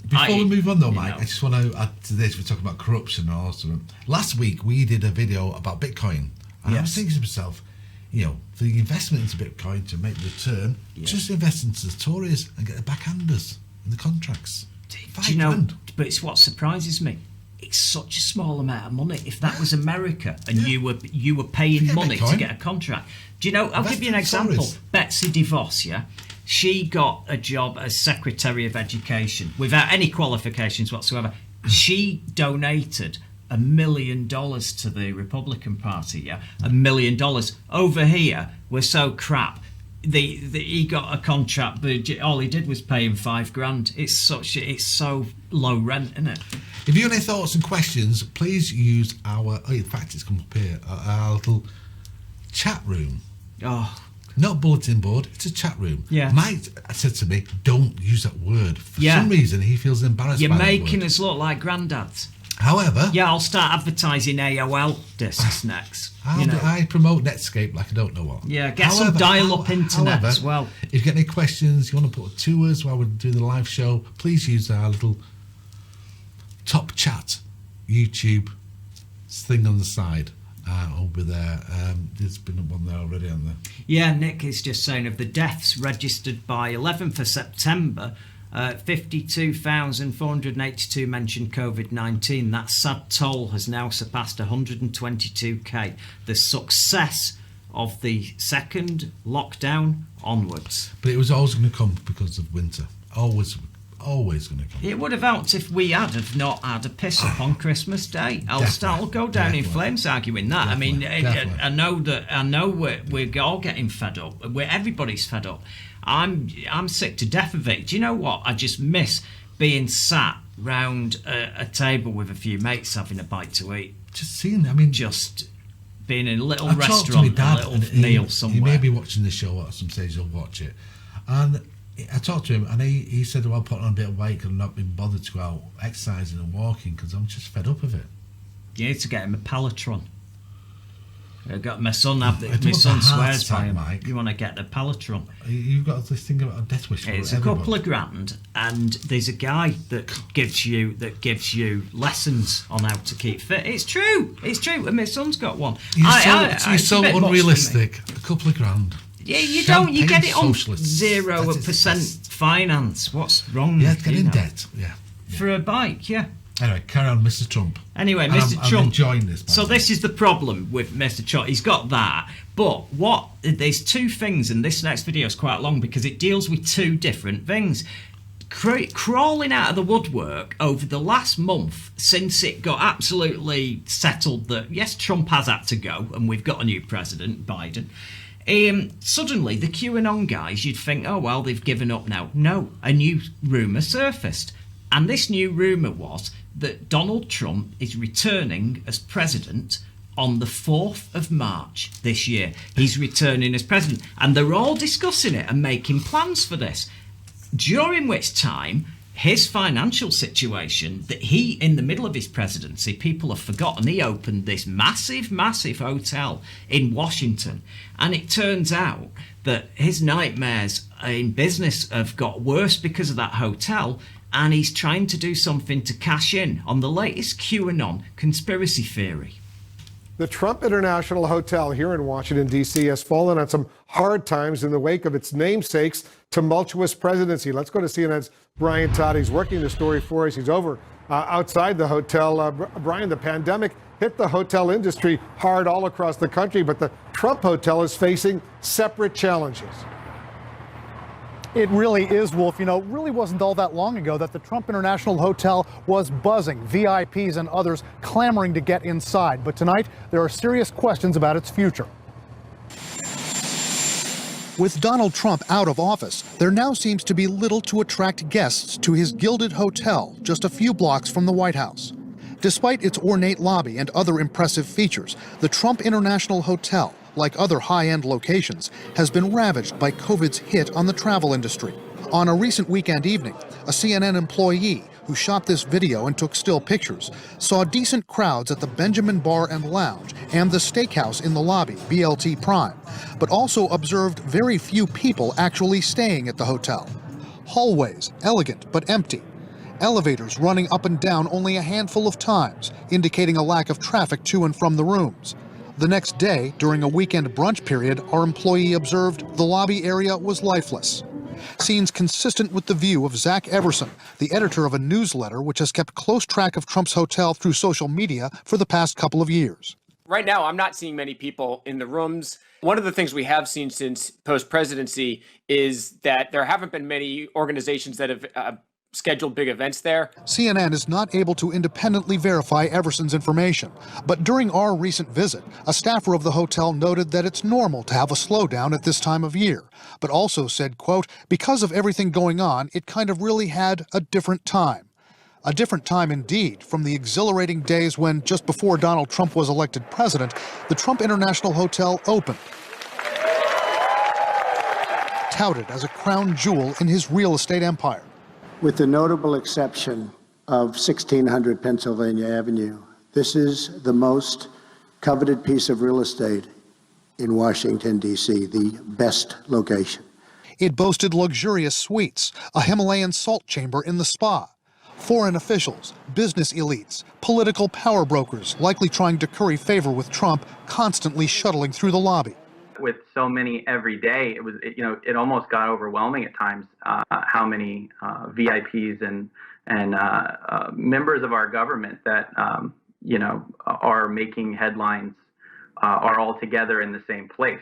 Before we move on though, Mike, I just want to add to this. We're talking about corruption and all that sort of. Last week we did a video about Bitcoin, and I was thinking to myself, you know, for the investment into Bitcoin to make the return, just invest into the Tories and get the backhanders in the contracts. Do you know? But it's what surprises me. It's such a small amount of money. If that was America and you were paying money Bitcoin to get a contract, do you know? I'll give you an example. Tories. Betsy DeVos, yeah. She got a job as Secretary of Education without any qualifications whatsoever. She donated $1 million to the Republican Party, yeah? $1 million. Over here, we're so crap. He got a contract, but all he did was pay him $5,000. It's so low rent, isn't it? If you have any thoughts and questions, please use our, in fact, it's come up here, our little chat room. Oh, not bulletin board, it's a chat room. Yeah. Mike said to me, don't use that word. For some reason, he feels embarrassed by that word. You're making us look like granddads. However... Yeah, I'll start advertising AOL discs next. I promote Netscape like I don't know what. Yeah, get some dial-up internet as well. If you get any questions, you want to put to us while we're doing the live show, please use our little top chat YouTube thing on the side. Over there. There's been one there already, hasn't there? Yeah, Nick is just saying of the deaths registered by 11th of September, 52,482 mentioned COVID-19. That sad toll has now surpassed 122k. The success of the second lockdown onwards. But it was always going to come because of winter. Always always going to come. It would have helped if we have not had a piss up on Christmas Day. I'll go down in flames arguing that. Definitely. I mean, I know we're all getting fed up. Everybody's fed up. I'm sick to death of it. Do you know what? I just miss being sat round a table with a few mates having a bite to eat. Just seeing, I mean, just being in a little I talked to restaurant, my dad, a little meal somewhere. He may be watching the show at some stage. He'll watch it, and I talked to him, and he said, "Well, I'm putting on a bit of weight because I've not been bothered to go out exercising and walking because I'm just fed up of it." You need to get him a Pelotron. I got my son. My don't son want a heart swears by attack, him. Mike. You want to get the Pelotron? You've got this thing about a death wish. It's for a everyone. couple of grand, and there's a guy that gives you lessons on how to keep fit. It's true. And my son's got one. You're so unrealistic. A couple of grand. Yeah, you don't. You get it on Socialists. 0% finance. What's wrong? Yeah, get in debt. Yeah. For a bike. Yeah. Anyway, carry on, Mr. Trump. Anyway, Mr. Trump. I'm enjoying this. So this is the problem with Mr. Trump. He's got that, but there's two things, and this next video is quite long because it deals with two different things. Crawling out of the woodwork over the last month since it got absolutely settled that yes, Trump has had to go, and we've got a new president, Biden. Suddenly, the QAnon guys, you'd think, oh well, they've given up now. No, a new rumour surfaced, and this new rumour was that Donald Trump is returning as president on the 4th of March this year. He's returning as president, and they're all discussing it and making plans for this. During which time, his financial situation, that he, in the middle of his presidency, people have forgotten, he opened this massive, massive hotel in Washington. And it turns out that his nightmares in business have got worse because of that hotel. And he's trying to do something to cash in on the latest QAnon conspiracy theory. The Trump International Hotel here in Washington, D.C. has fallen on some hard times in the wake of its namesake's tumultuous presidency. Let's go to CNN's Brian Todd. He's working the story for us. He's over outside the hotel. Brian, the pandemic hit the hotel industry hard all across the country, but the Trump Hotel is facing separate challenges. It really is, Wolf. You know, it really wasn't all that long ago that the Trump International Hotel was buzzing, VIPs and others clamoring to get inside. But tonight, there are serious questions about its future. With Donald Trump out of office, there now seems to be little to attract guests to his gilded hotel just a few blocks from the White House. Despite its ornate lobby and other impressive features, the Trump International Hotel, like other high-end locations, has been ravaged by COVID's hit on the travel industry. On a recent weekend evening, a CNN employee who shot this video and took still pictures saw decent crowds at the Benjamin Bar and Lounge and the steakhouse in the lobby, BLT Prime, but also observed very few people actually staying at the hotel. Hallways, elegant but empty. Elevators running up and down only a handful of times, indicating a lack of traffic to and from the rooms. The next day, during a weekend brunch period, our employee observed the lobby area was lifeless. Scenes consistent with the view of Zach Everson, the editor of a newsletter which has kept close track of Trump's hotel through social media for the past couple of years. Right now, I'm not seeing many people in the rooms. One of the things we have seen since post-presidency is that there haven't been many organizations that have scheduled big events there. CNN is not able to independently verify Everson's information, but during our recent visit, a staffer of the hotel noted that it's normal to have a slowdown at this time of year, but also said, quote, because of everything going on, it kind of really had a different time. A different time indeed from the exhilarating days when, just before Donald Trump was elected president, the Trump International Hotel opened, touted as a crown jewel in his real estate empire. With the notable exception of 1600 Pennsylvania Avenue, this is the most coveted piece of real estate in Washington, D.C., the best location. It boasted luxurious suites, a Himalayan salt chamber in the spa. Foreign officials, business elites, political power brokers likely trying to curry favor with Trump, constantly shuttling through the lobby. With so many every day, it almost got overwhelming at times. How many VIPs and members of our government that are making headlines are all together in the same place.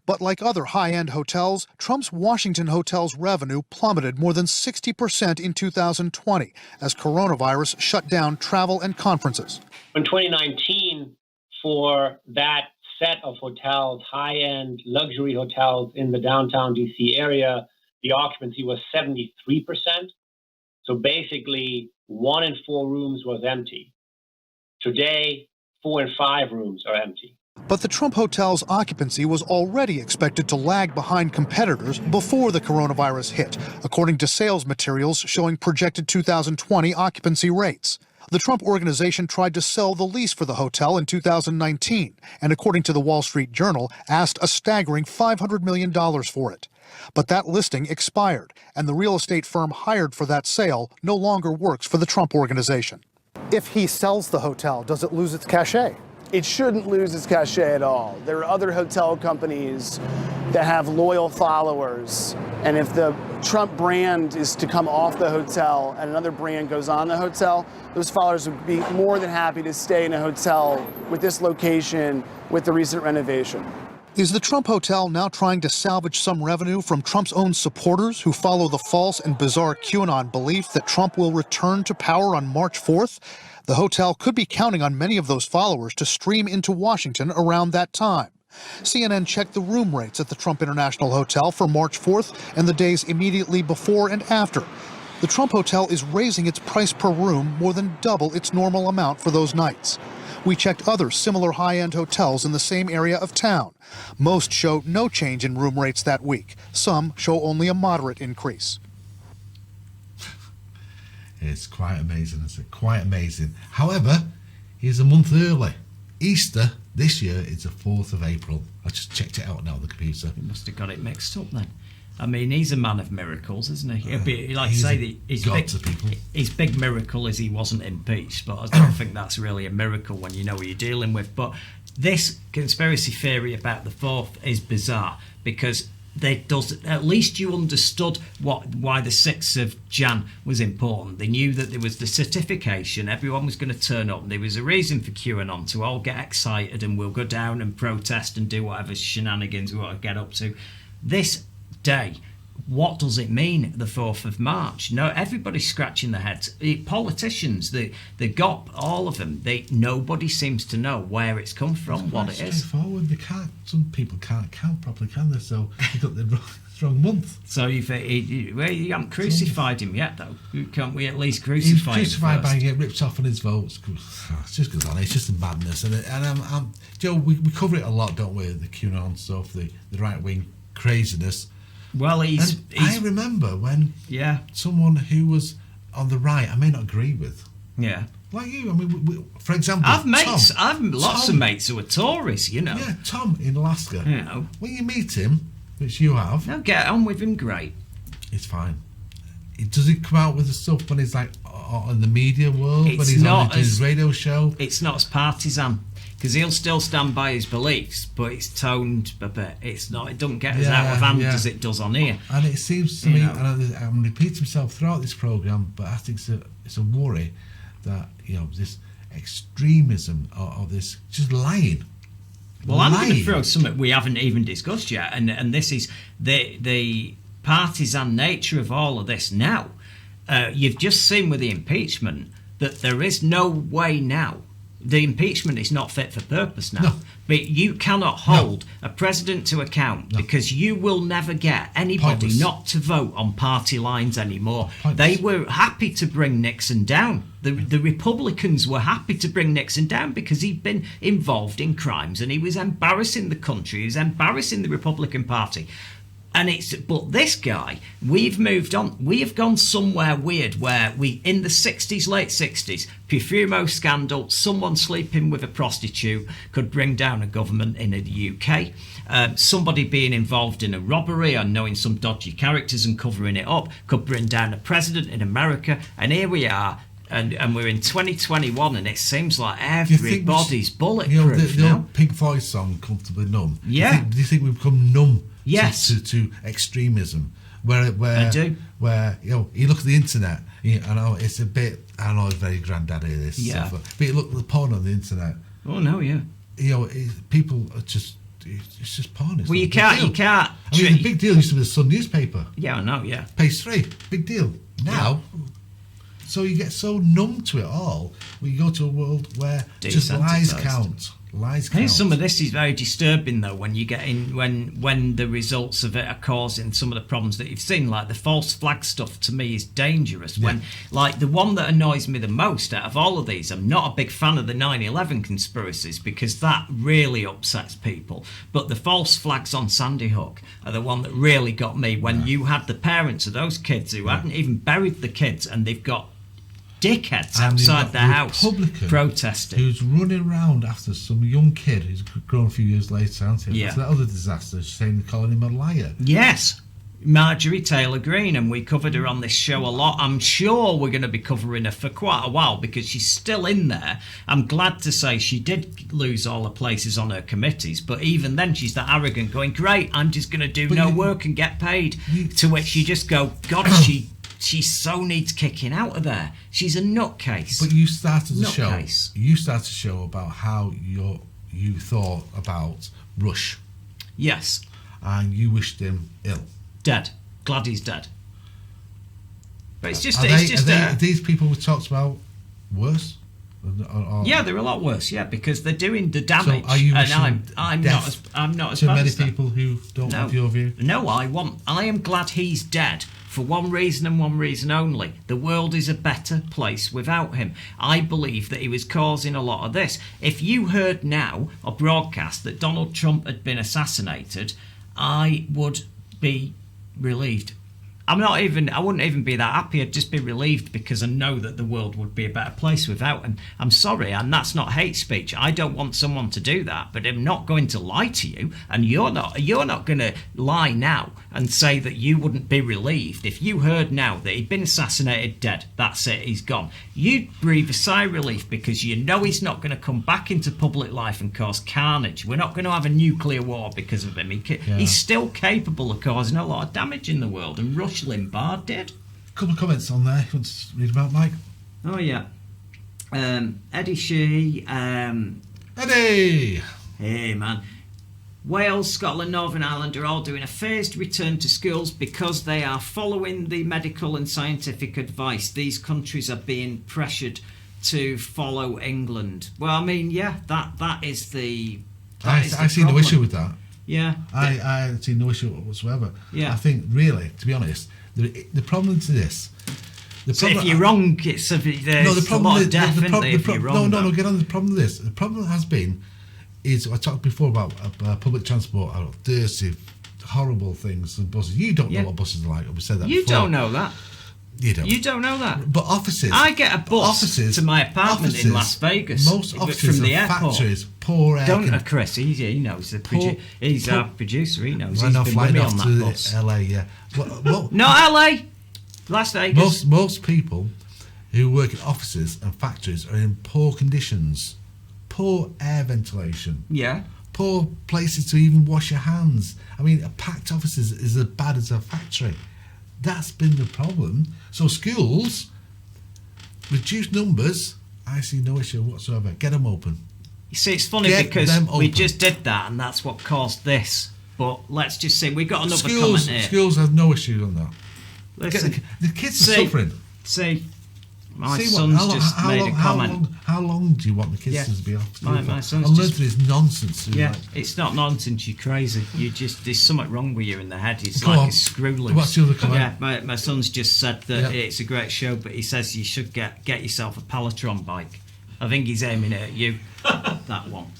But like other high-end hotels, Trump's Washington hotel's revenue plummeted more than 60% in 2020 as coronavirus shut down travel and conferences. In 2019, for that set of hotels, high-end luxury hotels in the downtown DC area, the occupancy was 73%. So basically, 1 in 4 rooms was empty. Today, 4 in 5 rooms are empty. But the Trump hotel's occupancy was already expected to lag behind competitors before the coronavirus hit, according to sales materials showing projected 2020 occupancy rates. The Trump organization tried to sell the lease for the hotel in 2019, and according to the Wall Street Journal, asked a staggering $500 million for it. But that listing expired, and the real estate firm hired for that sale no longer works for the Trump organization. If he sells the hotel, does it lose its cachet? It shouldn't lose its cachet at all. There are other hotel companies that have loyal followers, and if the Trump brand is to come off the hotel and another brand goes on the hotel, those followers would be more than happy to stay in a hotel with this location with the recent renovation. Is the Trump hotel now trying to salvage some revenue from Trump's own supporters who follow the false and bizarre QAnon belief that Trump will return to power on March 4th? The hotel could be counting on many of those followers to stream into Washington around that time. CNN checked the room rates at the Trump International Hotel for March 4th and the days immediately before and after. The Trump Hotel is raising its price per room more than double its normal amount for those nights. We checked other similar high-end hotels in the same area of town. Most show no change in room rates that week. Some show only a moderate increase. It's quite amazing, isn't it? Quite amazing. However, he's a month early. Easter this year is the 4th of April. I just checked it out now on the computer. He must have got it mixed up then. I mean, he's a man of miracles, isn't he? Like I say, his big miracle is he wasn't impeached, but I don't think that's really a miracle when you know what you're dealing with. But this conspiracy theory about the 4th is bizarre because at least you understood why the 6th of Jan was important. They knew that there was the certification, everyone was going to turn up, and there was a reason for QAnon to all get excited and we'll go down and protest and do whatever shenanigans we want to get up to. This day, what does it mean, the 4th of March? No, everybody's scratching their heads. Politicians, the GOP, all of them, nobody seems to know where it's come from, what it is. Straightforward. Some people can't count properly, can they? So you got the wrong month. So you haven't crucified him yet, though. Can't we at least crucify him? He's crucified first? by getting ripped off on his votes. It just goes on. It's just a madness. And Joe, we cover it a lot, don't we? The QAnon stuff, the right wing craziness. Well, I remember when someone who was on the right, I may not agree with. Yeah. Like you, I mean, for example, I've lots of mates who are Tories, you know. Yeah, Tom in Alaska. You know. When you meet him, which you have. No, get on with him, great. It's fine. Does he come out with the stuff when he's like in the media world, when he's on his radio show? It's not as partisan. Because he'll still stand by his beliefs, but it's toned a bit. It's not. It doesn't get as out of hand as it does on here. And it seems to me, and I'm repeating myself throughout this program, but I think it's a worry that this extremism or this just lying. Well, I'm going to throw something we haven't even discussed yet, and this is the partisan nature of all of this. Now, you've just seen with the impeachment that there is no way now. The impeachment is not fit for purpose now. No. But you cannot hold a president to account because you will never get anybody not to vote on party lines anymore. They were happy to bring Nixon down. The Republicans were happy to bring Nixon down because he'd been involved in crimes and he was embarrassing the country. He was embarrassing the Republican Party. But this guy, we've moved on. We have gone somewhere weird where in the 60s, late 60s, Profumo scandal, someone sleeping with a prostitute could bring down a government in the UK. Somebody being involved in a robbery or knowing some dodgy characters and covering it up could bring down a president in America. And here we are. And we're in 2021, and it seems like everybody's bulletproof the old Pink Floyd song, Comfortably Numb. Yeah. Do you think we've become numb? Yes. To extremism, where I do. Where you look at the internet, I know it's a bit. I know it's very granddaddy this. Yeah. Stuff, but you look at the porn on the internet. Oh no, yeah. People are just. it's just porn. It's Well, you not a big can't. deal. I mean, the big deal used to be the Sun newspaper. Yeah, I know. Yeah, Page 3, big deal. Now, so you get so numb to it all. When you go to a world where just lies count. Lies I think count. some of this is very disturbing, though, when you get in when the results of it are causing some of the problems that you've seen, like the false flag stuff. To me, is dangerous. When, like, the one that annoys me the most out of all of these, I'm not a big fan of the 9/11 conspiracies because that really upsets people. But the false flags on Sandy Hook are the one that really got me. When you had the parents of those kids who hadn't even buried the kids, and they've got dickheads outside their house protesting. Who's running around after some young kid who's grown a few years later, hasn't he? Yeah. After that other disaster, calling him a liar. Yes. Marjorie Taylor Greene, and we covered her on this show a lot. I'm sure we're going to be covering her for quite a while because she's still in there. I'm glad to say she did lose all her places on her committees, but even then she's that arrogant going, great, I'm just going to do work and get paid. To which you just go, God, she so needs kicking out of there. She's a nutcase. But you started the show. You started the show about how you thought about Rush. Yes. And you wished him ill. Dead. Glad he's dead. But it's just. Are these people we talked about worse? Yeah, they're a lot worse. Yeah, because they're doing the damage. So are you and I'm not as to bad many as that. people who don't have your view? No, I am glad he's dead. For one reason and one reason only. The world is a better place without him. I believe that he was causing a lot of this. If you heard now a broadcast that Donald Trump had been assassinated, I would be relieved. I wouldn't even be that happy. I'd just be relieved because I know that the world would be a better place without him. I'm sorry, and that's not hate speech. I don't want someone to do that, but I'm not going to lie to you, and you're not going to lie now and say that you wouldn't be relieved if you heard now that he'd been assassinated, dead. That's it, he's gone. You'd breathe a sigh of relief because you know he's not going to come back into public life and cause carnage. We're not going to have a nuclear war because of him. He's still capable of causing a lot of damage in the world, and Rush Limbaugh did. A couple of comments on there. You want to read about, Mike? Oh, yeah. Eddie Shee. Eddie! Hey, man. Wales, Scotland, Northern Ireland are all doing a phased return to schools because they are following the medical and scientific advice. These countries are being pressured to follow England. Well, I mean, yeah, that is the... I see no issue with that. Yeah. I see no issue whatsoever. Yeah. I think, really, to be honest, the problem to this... So if you're wrong, it's a lot of death, isn't there, if you're wrong? No, get on the problem with this. The problem has been, is I talked before about public transport, dirty, horrible things and buses. You don't know what buses are like. We said that You before. don't know that. You don't. You don't know that. But offices... I get a bus to my apartment in Las Vegas. Most offices from the and airport. Factories, poor air... Don't Chris, he knows. He's our producer, he knows. He's been with me on that bus. LA, yeah. Not LA! Las Vegas. Most people who work in offices and factories are in poor conditions. Poor air ventilation. Yeah. Poor places to even wash your hands. I mean, a packed office is as bad as a factory. That's been the problem. So schools, reduce numbers, I see no issue whatsoever. Get them open. You see, it's funny because we just did that and that's what caused this. But let's just say, we got another comment here. Schools have no issue on that. Listen, the kids are suffering. My son's just made a comment. How long do you want the kids to be off? My son's unless there's nonsense. Yeah, it's not nonsense. You're crazy. There's something wrong with you in the head. It's like a screw loose. What's the other comment? Yeah, my son's just said that it's a great show, but he says you should get yourself a Peloton bike. I think he's aiming it at you. That one.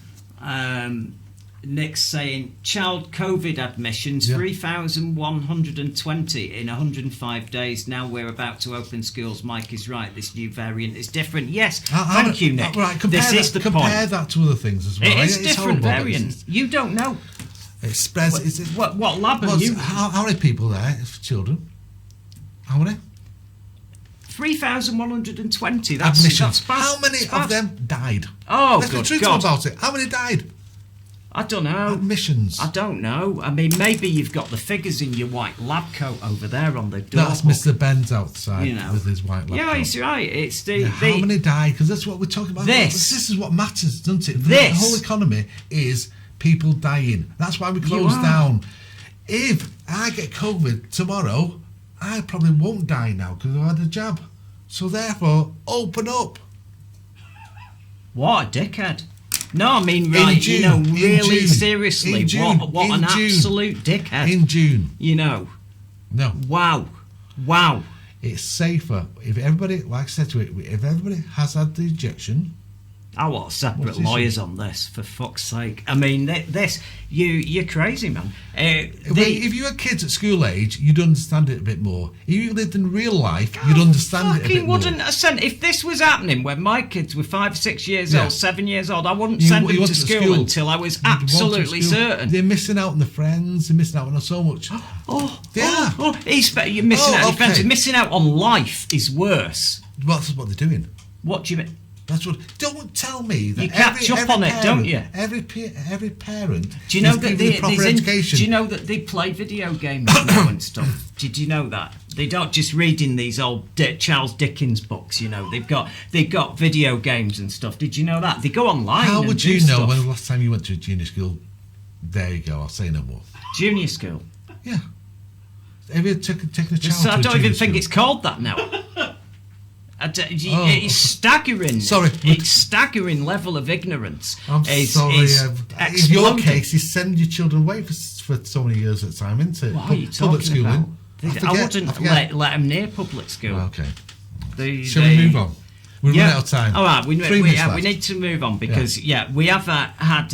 Nick's saying child COVID admissions 3,120 in 105 days. Now we're about to open schools. Mike is right. This new variant is different. Yes, thank you, Nick. Right, compare that to other things as well. It's different variant. You don't know. It spreads. What lab are you? How many people there for children? How many? 3,120. Admissions. That's fast. How many of them died? Oh, let's be truthful about it. How many died? I don't know. Admissions. I don't know. I mean, maybe you've got the figures in your white lab coat over there on the door. That's Mr. Ben's outside with his white lab coat. He's right. It's how many died? Because that's what we're talking about. This is what matters, doesn't it? The whole economy is people dying. That's why we close down. If I get COVID tomorrow, I probably won't die now because I've had a jab. So therefore, open up. What a dickhead. No, I mean, right, June, you know, really June, seriously, what an absolute dickhead. In June. You know. No. Wow. It's safer if everybody, like I said to it, if everybody has had the injection. I want separate lawyers on this, for fuck's sake. I mean, you're crazy, man. If you had kids at school age, you'd understand it a bit more. If you lived in real life, you'd understand it a bit more. If this was happening when my kids were 5, 6 years old, 7 years old, I wouldn't send them to school until I was absolutely certain. They're missing out on the friends. They're missing out on so much. You're missing out on your friends. Missing out on life is worse. Well, that's what they're doing. What do you mean? That's what. Don't tell me that you catch up on it, don't you? Every parent. Do you know that education? Do you know that they play video games now and stuff? Did you know that they don't just read in these old Charles Dickens books? You know, they've got video games and stuff. Did you know that they go online? How and would do you know stuff. when the last time you went to a junior school? There you go. I'll say no more. Junior school. Yeah. Have you taken a child? So I don't even think school? it's called that now. It's staggering. Sorry, it's staggering level of ignorance. I'm sorry. In your case, you send your children away for so many years at a time, isn't it? What are you Public talking schooling. about? I wouldn't let them near public school. Okay. Shall we move on? We're running out of time. All right, we left. need to move on because we have had.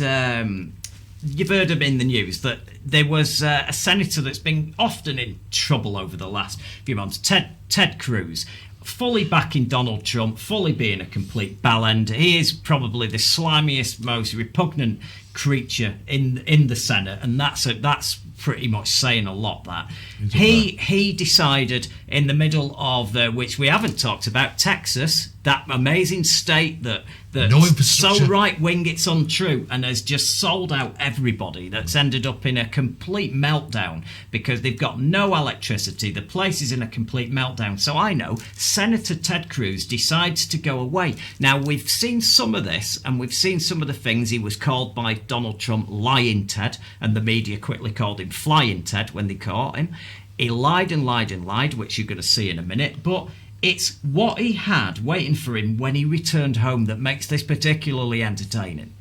You've heard of in the news that there was a senator that's been often in trouble over the last few months, Ted Cruz. Fully backing Donald Trump, fully being a complete bellend. He is probably the slimiest, most repugnant creature in the Senate, and that's pretty much saying a lot. That he decided in the middle of which we haven't talked about, Texas, that amazing state that's so right wing it's untrue and has just sold out everybody. That's ended up in a complete meltdown because they've got no electricity. The place is in a complete meltdown. So I know Senator Ted Cruz decides to go away. Now we've seen some of this, and we've seen some of the things he was called by Donald Trump lying Ted, and the media quickly called him flying Ted when they caught him. He lied and lied and lied, which you're going to see in a minute, but it's what he had waiting for him when he returned home that makes this particularly entertaining.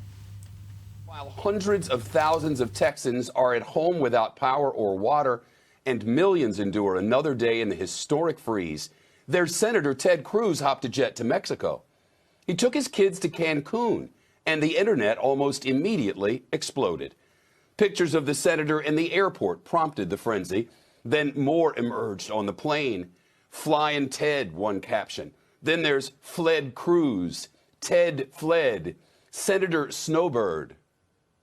While hundreds of thousands of Texans are at home without power or water, and millions endure another day in the historic freeze, their Senator Ted Cruz hopped a jet to Mexico. He took his kids to Cancun, and the internet almost immediately exploded. Pictures of the senator in the airport prompted the frenzy. Then more emerged on the plane. Flying Ted, one caption. Then there's fled Cruz. Ted fled. Senator Snowbird.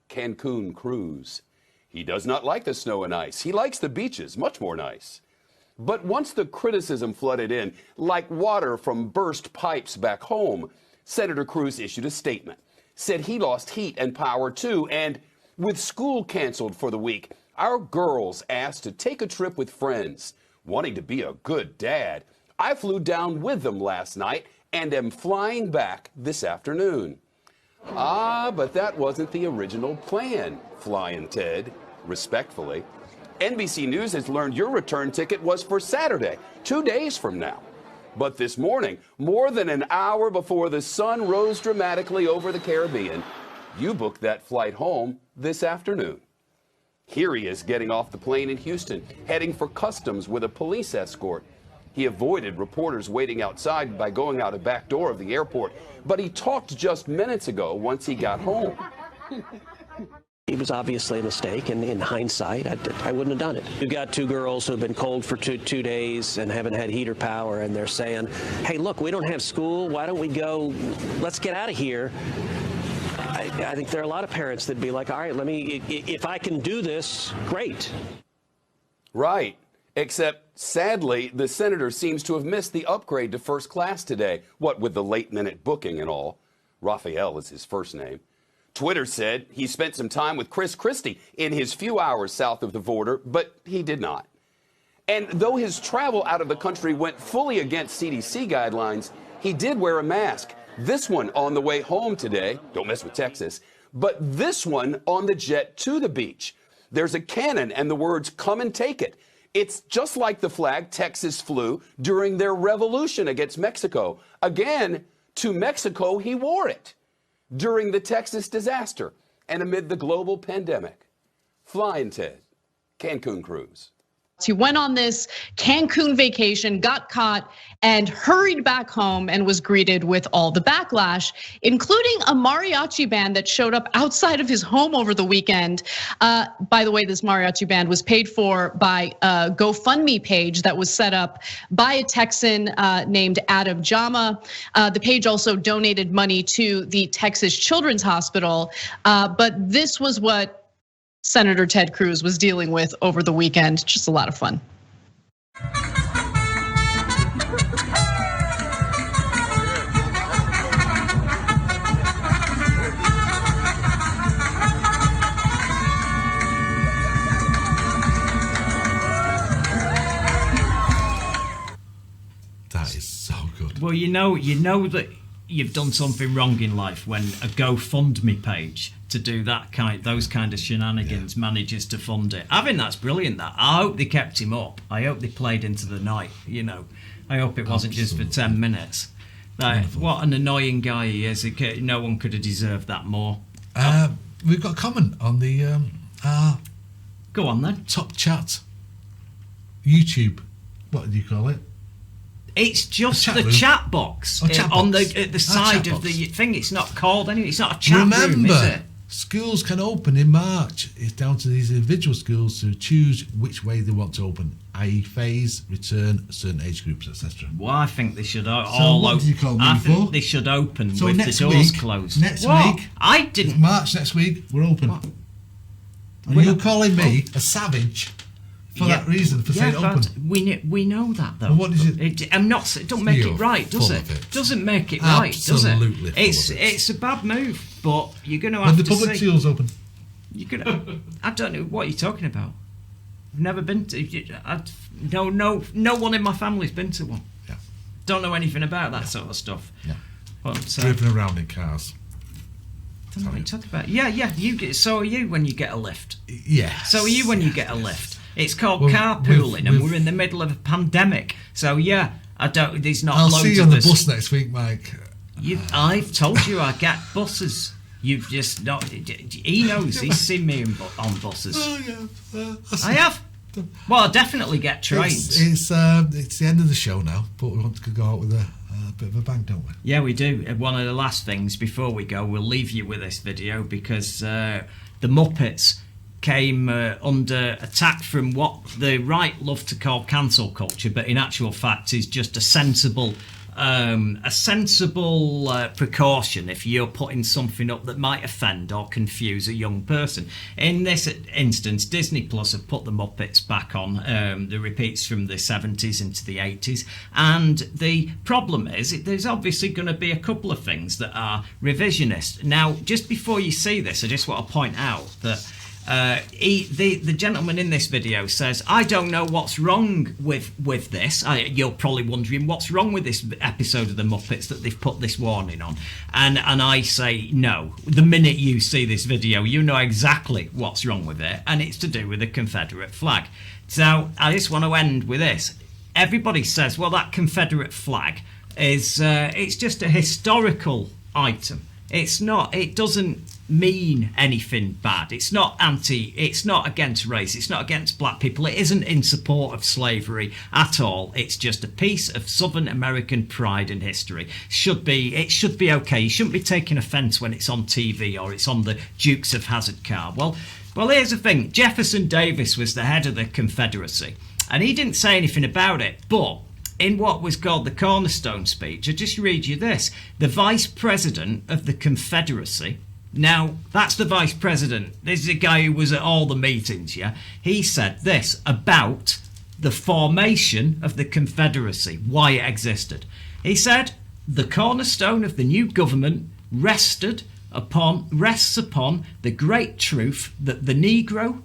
Cancun Cruz. He does not like the snow and ice. He likes the beaches, much more nice. But once the criticism flooded in, like water from burst pipes back home, Senator Cruz issued a statement. Said he lost heat and power too, and with school canceled for the week, our girls asked to take a trip with friends. Wanting to be a good dad, I flew down with them last night and am flying back this afternoon. Ah, but that wasn't the original plan, Flying Ted, respectfully. NBC News has learned your return ticket was for Saturday, 2 days from now. But this morning, more than an hour before the sun rose dramatically over the Caribbean, you booked that flight home this afternoon. Here he is getting off the plane in Houston, heading for customs with a police escort. He avoided reporters waiting outside by going out a back door of the airport, but he talked just minutes ago once he got home. It was obviously a mistake, and in hindsight, I wouldn't have done it. You've got two girls who have been cold for two days and haven't had heat or power, and they're saying, hey, look, we don't have school. Why don't we go? Let's get out of here. I think there are a lot of parents that'd be like, all right, if I can do this, great. Right. Except, sadly, the senator seems to have missed the upgrade to first class today. What with the late-minute booking and all. Raphael is his first name. Twitter said he spent some time with Kris Christie in his few hours south of the border, but he did not. And though his travel out of the country went fully against CDC guidelines, he did wear a mask. This one on the way home today, don't mess with Texas, but this one on the jet to the beach. There's a cannon and the words, "Come and take it." It's just like the flag Texas flew during their revolution against Mexico. Again, to Mexico, he wore it during the Texas disaster and amid the global pandemic. Flying Ted, Cancun cruise. He went on this Cancun vacation, got caught, and hurried back home and was greeted with all the backlash, including a mariachi band that showed up outside of his home over the weekend. By the way, this mariachi band was paid for by a GoFundMe page that was set up by a Texan named Adam Jama. The page also donated money to the Texas Children's Hospital, but this was what Senator Ted Cruz was dealing with over the weekend. Just a lot of fun. That is so good. Well, you know that you've done something wrong in life when a GoFundMe page to do those kind of shenanigans manages to fund it. I think that's brilliant. That I hope they kept him up. I hope they played into the night. You know, I hope it wasn't just for 10 minutes. Like, what an annoying guy he is. No one could have deserved that more. We've got a comment on the go on then. Top chat YouTube. What do you call it? It's just chat the room. chat box on the side chat of box. the thing. It's not called anything. It's not a chat Remember, room, is it? schools can open in March. It's down to these individual schools to choose which way they want to open, i.e. phase, return, certain age groups, etc. Well, I think they should all what open. did you call me I think before? they should open So with the next doors week, closed. Next What? week, I didn't. it's March next week, we're open. And you're calling me a savage for that reason, for saying open. We know that though. Well, what is it? I'm not. It don't make You're it right, does full it? of it. Doesn't make it right, does it? Absolutely full It's of it. it's a bad move, but you're going to When have the to public see. schools open. You're gonna. I don't know what you're talking about. I've never been to. No one in my family's been to one. Yeah. Don't know anything about that sort of stuff. Yeah. But, Driven around in cars. don't know what you're talking about. Yeah. So are you when you get a lift? Yes. So are you when you get a lift? It's called Well, carpooling, and we've- we're in the middle of a pandemic. So yeah, I don't. There's not I'll loads see you of on the us. bus next week, Mike. I've told you I get buses. You've just not. He knows. He's seen me on buses. Oh, yeah. I have. Well, I definitely get trains. It's the end of the show now, but we want to go out with a bit of a bang, don't we? Yeah, we do. One of the last things before we go, we'll leave you with this video because the Muppets came under attack from what the right love to call cancel culture, but in actual fact is just a sensible precaution if you're putting something up that might offend or confuse a young person. In this instance, Disney Plus have put the Muppets back on, the repeats from the 70s into the 80s, and the problem is there's obviously going to be a couple of things that are revisionist. Now, just before you see this, I just want to point out that the gentleman in this video says, I don't know what's wrong with this. You're probably wondering what's wrong with this episode of the Muppets that they've put this warning on. And I say, no. The minute you see this video, you know exactly what's wrong with it. And it's to do with the Confederate flag. So I just want to end with this. Everybody says, well, that Confederate flag is it's just a historical item. It's not, it doesn't mean anything bad. It's not against race. It's not against black people. It isn't in support of slavery at all. It's just a piece of Southern American pride and history. It should be okay. You shouldn't be taking offence when it's on TV or it's on the Dukes of Hazzard car. Well, here's the thing. Jefferson Davis was the head of the Confederacy, and he didn't say anything about it, but in what was called the Cornerstone speech, I'll just read you this. The Vice President of the Confederacy, now that's the Vice President, this is a guy who was at all the meetings, yeah? He said this about the formation of the Confederacy, why it existed. He said, the cornerstone of the new government rests upon the great truth that the Negro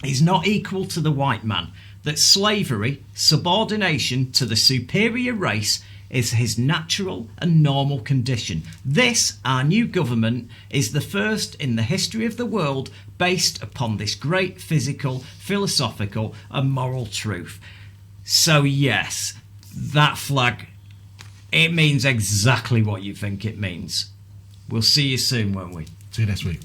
is not equal to the white man, that slavery, subordination to the superior race, is his natural and normal condition. This, our new government, is the first in the history of the world based upon this great physical, philosophical and moral truth. So yes, that flag, it means exactly what you think it means. We'll see you soon, won't we? See you next week.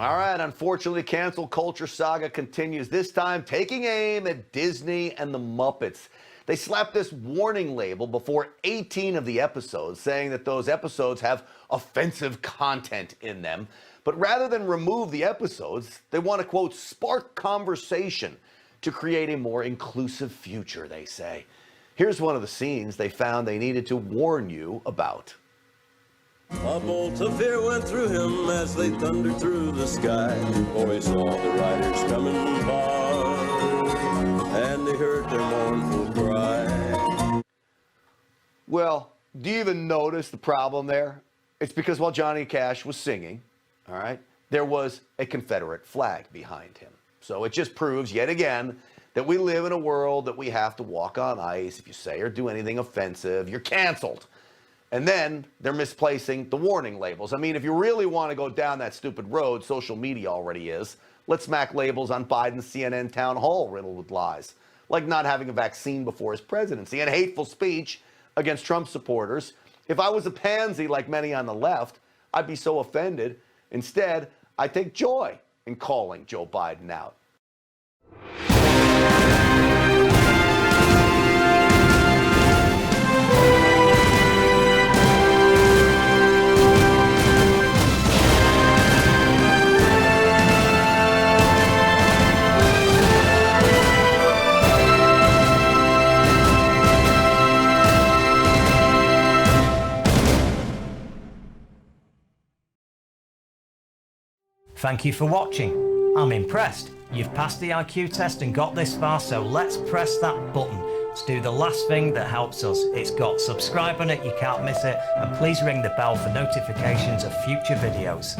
All right, unfortunately, cancel culture saga continues, this time taking aim at Disney and the Muppets. They slapped this warning label before 18 of the episodes, saying that those episodes have offensive content in them. But rather than remove the episodes, they want to, quote, spark conversation to create a more inclusive future, they say. Here's one of the scenes they found they needed to warn you about. A bolt of fear went through him as they thundered through the sky. For he saw the riders coming by, and they heard their mournful cry. Well, do you even notice the problem there? It's because while Johnny Cash was singing, all right, there was a Confederate flag behind him. So it just proves yet again that we live in a world that we have to walk on ice. If you say or do anything offensive, you're canceled. And then they're misplacing the warning labels. I mean, if you really want to go down that stupid road, social media already is, let's smack labels on Biden's CNN town hall riddled with lies, like not having a vaccine before his presidency and hateful speech against Trump supporters. If I was a pansy like many on the left, I'd be so offended. Instead, I take joy in calling Joe Biden out. Thank you for watching. I'm impressed. You've passed the IQ test and got this far, so let's press that button to do the last thing that helps us. It's got subscribe on it, you can't miss it, and please ring the bell for notifications of future videos.